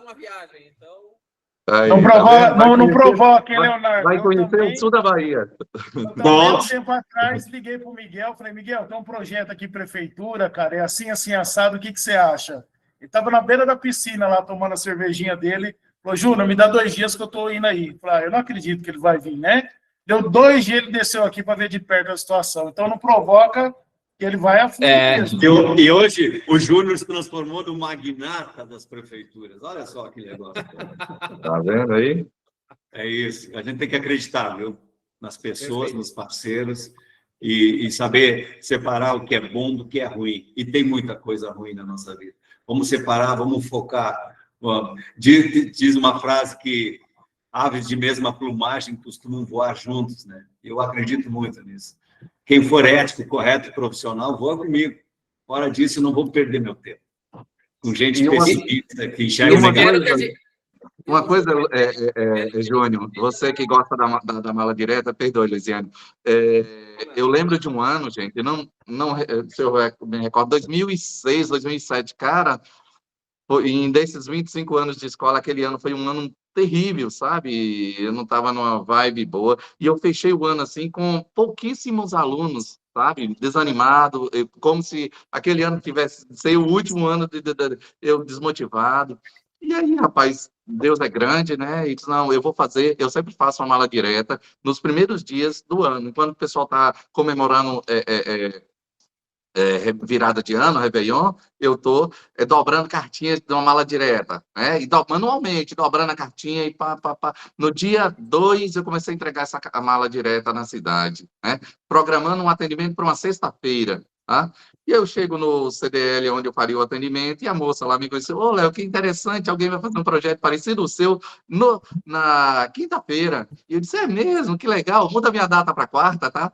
uma viagem, então... Aí, não provoque, Leonardo. Vai conhecer o sul da Bahia. Um tempo atrás, liguei para o Miguel, falei, Miguel, tem um projeto aqui, prefeitura, cara, é assim, assado, o que você acha? Ele estava na beira da piscina lá, tomando a cervejinha dele. Falou, Júnior, me dá 2 dias que eu estou indo aí. Falei, eu não acredito que ele vai vir, né? Deu 2 dias, ele desceu aqui para ver de perto a situação. Então não provoca que ele vai a fundo mesmo. E hoje o Júnior se transformou no magnata das prefeituras. Olha só que negócio. Tá vendo aí? É isso. A gente tem que acreditar, viu? Nas pessoas, nos parceiros, e saber separar o que é bom do que é ruim. E tem muita coisa ruim na nossa vida. Vamos separar, vamos focar. Diz uma frase que aves de mesma plumagem costumam voar juntos, né? Eu acredito muito nisso. Quem for ético, correto e profissional, voa comigo. Fora disso, eu não vou perder meu tempo. Com gente pessimista que enxerga negativo. Uma coisa, Júnior, você que gosta da mala direta, perdoe, Luiziane. Eu lembro de um ano, gente, se eu me recordo, 2006, 2007, cara, desses 25 anos de escola, aquele ano foi um ano terrível, sabe? Eu não estava numa vibe boa, e eu fechei o ano assim com pouquíssimos alunos, sabe? Desanimado, como se aquele ano tivesse sido o último ano eu desmotivado. E aí, rapaz, Deus é grande, né? E diz, não, eu sempre faço uma mala direta nos primeiros dias do ano, enquanto o pessoal está comemorando virada de ano, Réveillon, eu estou dobrando cartinhas de uma mala direta, né? E manualmente, dobrando a cartinha e pá. No dia 2, eu comecei a entregar a mala direta na cidade, né? Programando um atendimento para uma sexta-feira, tá? E eu chego no CDL, onde eu faria o atendimento, e a moça lá me conheceu, ô, Léo, que interessante, alguém vai fazer um projeto parecido ao seu na quinta-feira. E eu disse, é mesmo, que legal, muda minha data para quarta, tá?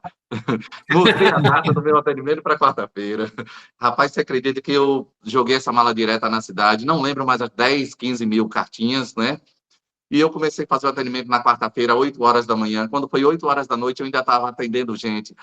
Mudei a data do meu atendimento para quarta-feira. Rapaz, você acredita que eu joguei essa mala direta na cidade? Não lembro mais, 10, 15 mil cartinhas, né? E eu comecei a fazer o atendimento na quarta-feira, 8 horas da manhã. Quando foi 8 horas da noite, eu ainda estava atendendo gente.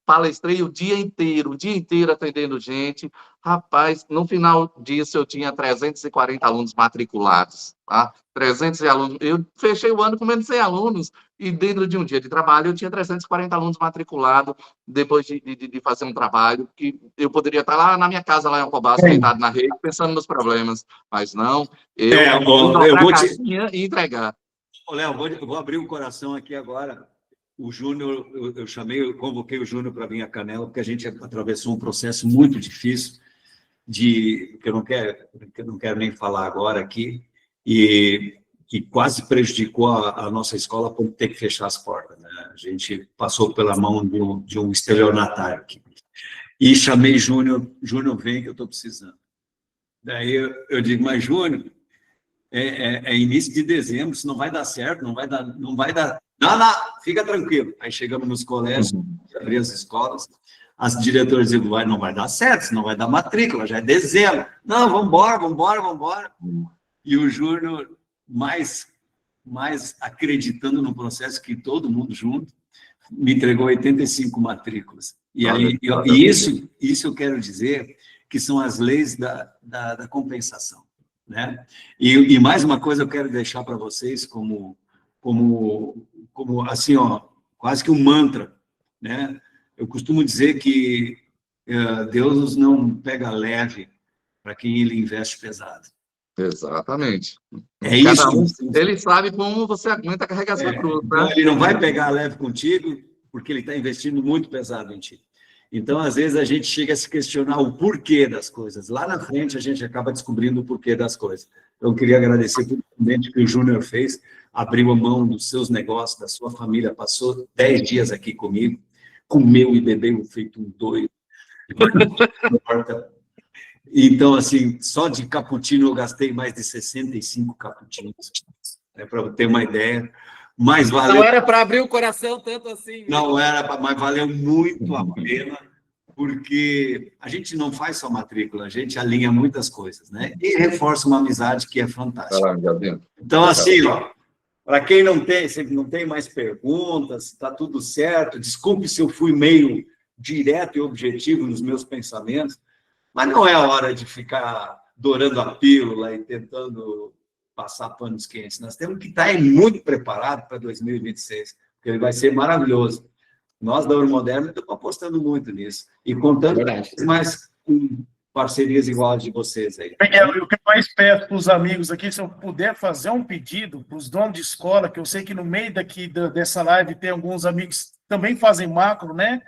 Palestrei o dia inteiro atendendo gente. Rapaz, no final disso, eu tinha 340 alunos matriculados, tá? 300 alunos. Eu fechei o ano com menos 100 alunos, e dentro de um dia de trabalho, eu tinha 340 alunos matriculados, depois de fazer um trabalho, que eu poderia estar lá na minha casa, lá em Alcobaça, deitado na rede, pensando nos problemas. Mas não, eu vou e entregar. Léo, eu vou abrir o coração aqui agora. O Júnior, eu convoquei o Júnior para vir a Canela, porque a gente atravessou um processo muito difícil, que eu não quero nem falar agora aqui, e que quase prejudicou a nossa escola por ter que fechar as portas, né? A gente passou pela mão de um estelionatário aqui. E chamei Júnior, vem que eu estou precisando. Daí eu digo, mas Júnior, é início de dezembro, isso não vai dar certo, não vai dar. Não, fica tranquilo. Aí chegamos nos colégios, abrir as escolas, as diretoras dizem, não vai dar certo, isso não vai dar matrícula, já é dezembro. Não, vamos embora. E o Júnior, mais acreditando no processo que todo mundo junto, me entregou 85 matrículas. E aí, isso eu quero dizer que são as leis da compensação, né? E mais uma coisa eu quero deixar para vocês como assim, ó, quase que um mantra, né? Eu costumo dizer que Deus não pega leve para quem ele investe pesado. Exatamente. É isso. Ele sabe como você aguenta carregar sua cruz, né? Então, ele não vai pegar leve contigo porque ele está investindo muito pesado em ti. Então, às vezes, a gente chega a se questionar o porquê das coisas. Lá na frente, a gente acaba descobrindo o porquê das coisas. Então, eu queria agradecer profundamente o que o Júnior fez, abriu a mão dos seus negócios, da sua família, passou 10 dias aqui comigo, comeu e bebeu feito um doido. Então, assim, só de cappuccino eu gastei mais de 65 cappuccinos, né, para ter uma ideia. Mas valeu... Não era para abrir o coração tanto assim. Não era, mas valeu muito a pena, porque a gente não faz só matrícula, a gente alinha muitas coisas, né? E reforça uma amizade que é fantástica. Então, assim, ó, para quem não tem mais perguntas, está tudo certo, desculpe se eu fui meio direto e objetivo nos meus pensamentos, mas não é a hora de ficar dourando a pílula e tentando passar panos quentes. Nós temos que estar muito preparados para 2026, porque ele vai ser maravilhoso. Nós, da Euromoderno, estamos apostando muito nisso. E contando mais com parcerias igual as de vocês aí. Miguel, o que eu mais peço para os amigos aqui, se eu puder fazer um pedido para os donos de escola, que eu sei que no meio dessa live tem alguns amigos que também fazem macro, né?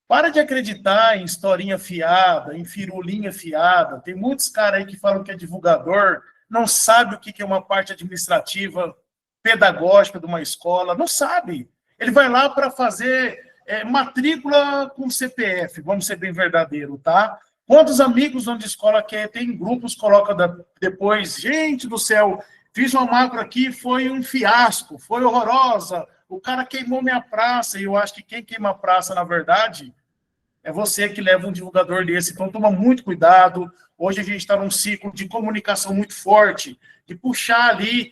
Para de acreditar em historinha fiada, em firulinha fiada. Tem muitos caras aí que falam que é divulgador, não sabe o que é uma parte administrativa, pedagógica de uma escola, não sabe. Ele vai lá para fazer matrícula com CPF, vamos ser bem verdadeiro, tá? Quantos amigos onde escola quer, tem grupos, coloca depois, gente do céu, fiz uma macro aqui, foi um fiasco, foi horrorosa, o cara queimou minha praça, e eu acho que quem queima a praça, na verdade, é você que leva um divulgador desse, então toma muito cuidado. Hoje a gente está num ciclo de comunicação muito forte, de puxar ali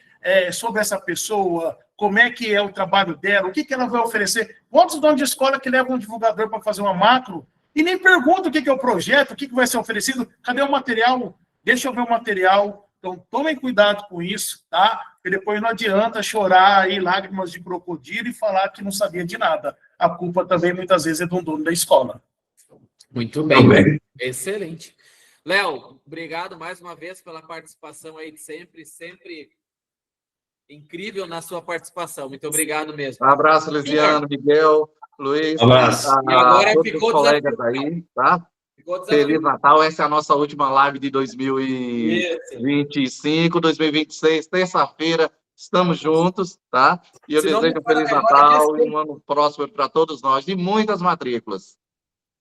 sobre essa pessoa, como é que é o trabalho dela, o que ela vai oferecer. Quantos donos de escola que levam um divulgador para fazer uma macro e nem perguntam o que é o projeto, o que vai ser oferecido, cadê o material? Deixa eu ver o material. Então, tomem cuidado com isso, tá? Porque depois não adianta chorar aí, lágrimas de crocodilo e falar que não sabia de nada. A culpa também, muitas vezes, é do dono da escola. Muito bem. Excelente. Léo, obrigado mais uma vez pela participação aí de sempre incrível na sua participação. Muito obrigado mesmo. Um abraço, Lisiano, Miguel, Luiz. Abraço. E agora todos ficou os colegas aí, tá? Feliz Natal. Essa é a nossa última live de 2025, 2026, terça-feira. Estamos juntos, tá? E eu desejo um Feliz Natal e um ano próspero para todos nós, de muitas matrículas.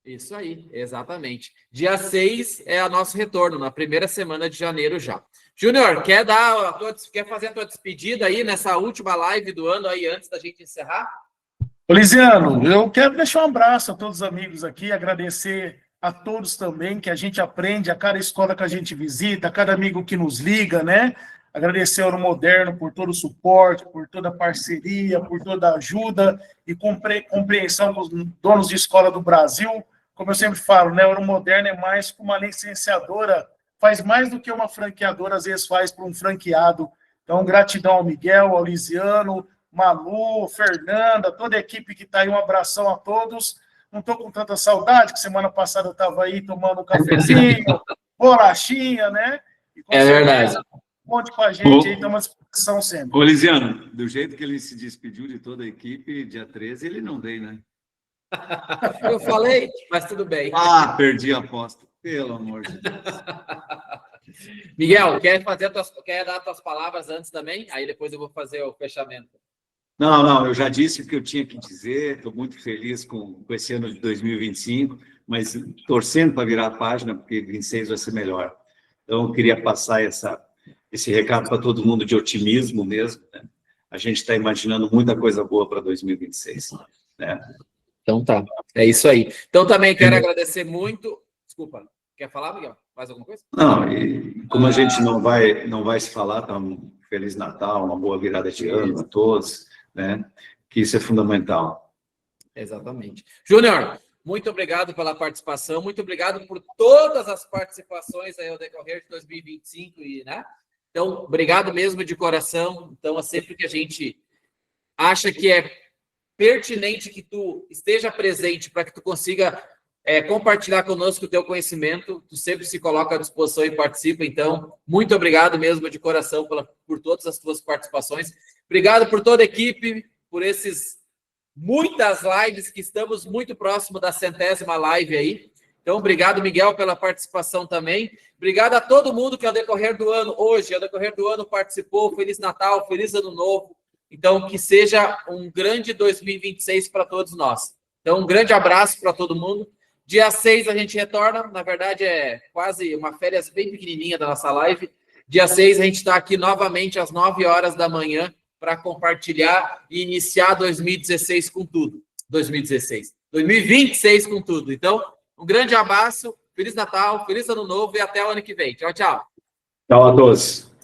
Isso aí, exatamente. Dia 6 é o nosso retorno, na primeira semana de janeiro já. Júnior, quer fazer a tua despedida aí nessa última live do ano aí, antes da gente encerrar? Ô, Lisiano, eu quero deixar um abraço a todos os amigos aqui, agradecer a todos também, que a gente aprende a cada escola que a gente visita, a cada amigo que nos liga, né? Agradecer ao Ouro Moderno por todo o suporte, por toda a parceria, por toda a ajuda e compreensão com os donos de escola do Brasil. Como eu sempre falo, né? O Ouro Moderno é mais que uma licenciadora, faz mais do que uma franqueadora, às vezes faz para um franqueado. Então, gratidão ao Miguel, ao Lisiano, Malu, Fernanda, toda a equipe que está aí, um abração a todos. Não estou com tanta saudade, que semana passada eu estava aí tomando um cafezinho, bolachinha, né? É verdade. Conte com a gente aí, estamos à disposição sempre. Ô, Lisiano, do jeito que ele se despediu de toda a equipe, dia 13 ele não veio, né? Eu falei, mas tudo bem. Ah, perdi a aposta. Pelo amor de Deus. Miguel, quer dar tuas palavras antes também? Aí depois eu vou fazer o fechamento. Não, eu já disse o que eu tinha que dizer, estou muito feliz com esse ano de 2025, mas torcendo para virar a página, porque 26 vai ser melhor. Então, eu queria passar esse recado para todo mundo de otimismo mesmo, né? A gente está imaginando muita coisa boa para 2026, né? Então tá, é isso aí. Então também quero agradecer muito. Desculpa, quer falar, Miguel? Mais alguma coisa? Não, e como a gente não vai se falar, tá um Feliz Natal, uma boa virada de ano a todos, né? Que isso é fundamental. Exatamente. Júnior, muito obrigado pela participação, muito obrigado por todas as participações aí ao decorrer de 2025, né? Então, obrigado mesmo de coração. Então, é sempre que a gente acha que é pertinente que tu esteja presente para que tu consiga compartilhar conosco o teu conhecimento, tu sempre se coloca à disposição e participa. Então, muito obrigado mesmo de coração por todas as tuas participações. Obrigado por toda a equipe, por muitas lives, que estamos muito próximo da 100ª live aí. Então, obrigado, Miguel, pela participação também. Obrigado a todo mundo que ao decorrer do ano, participou. Feliz Natal, feliz Ano Novo. Então, que seja um grande 2026 para todos nós. Então, um grande abraço para todo mundo. Dia 6 a gente retorna. Na verdade, é quase uma férias bem pequenininha da nossa live. Dia 6 a gente está aqui novamente às 9 horas da manhã para compartilhar e iniciar 2016 com tudo. 2026 com tudo. Então, um grande abraço, Feliz Natal, Feliz Ano Novo e até o ano que vem. Tchau, tchau. Tchau a todos.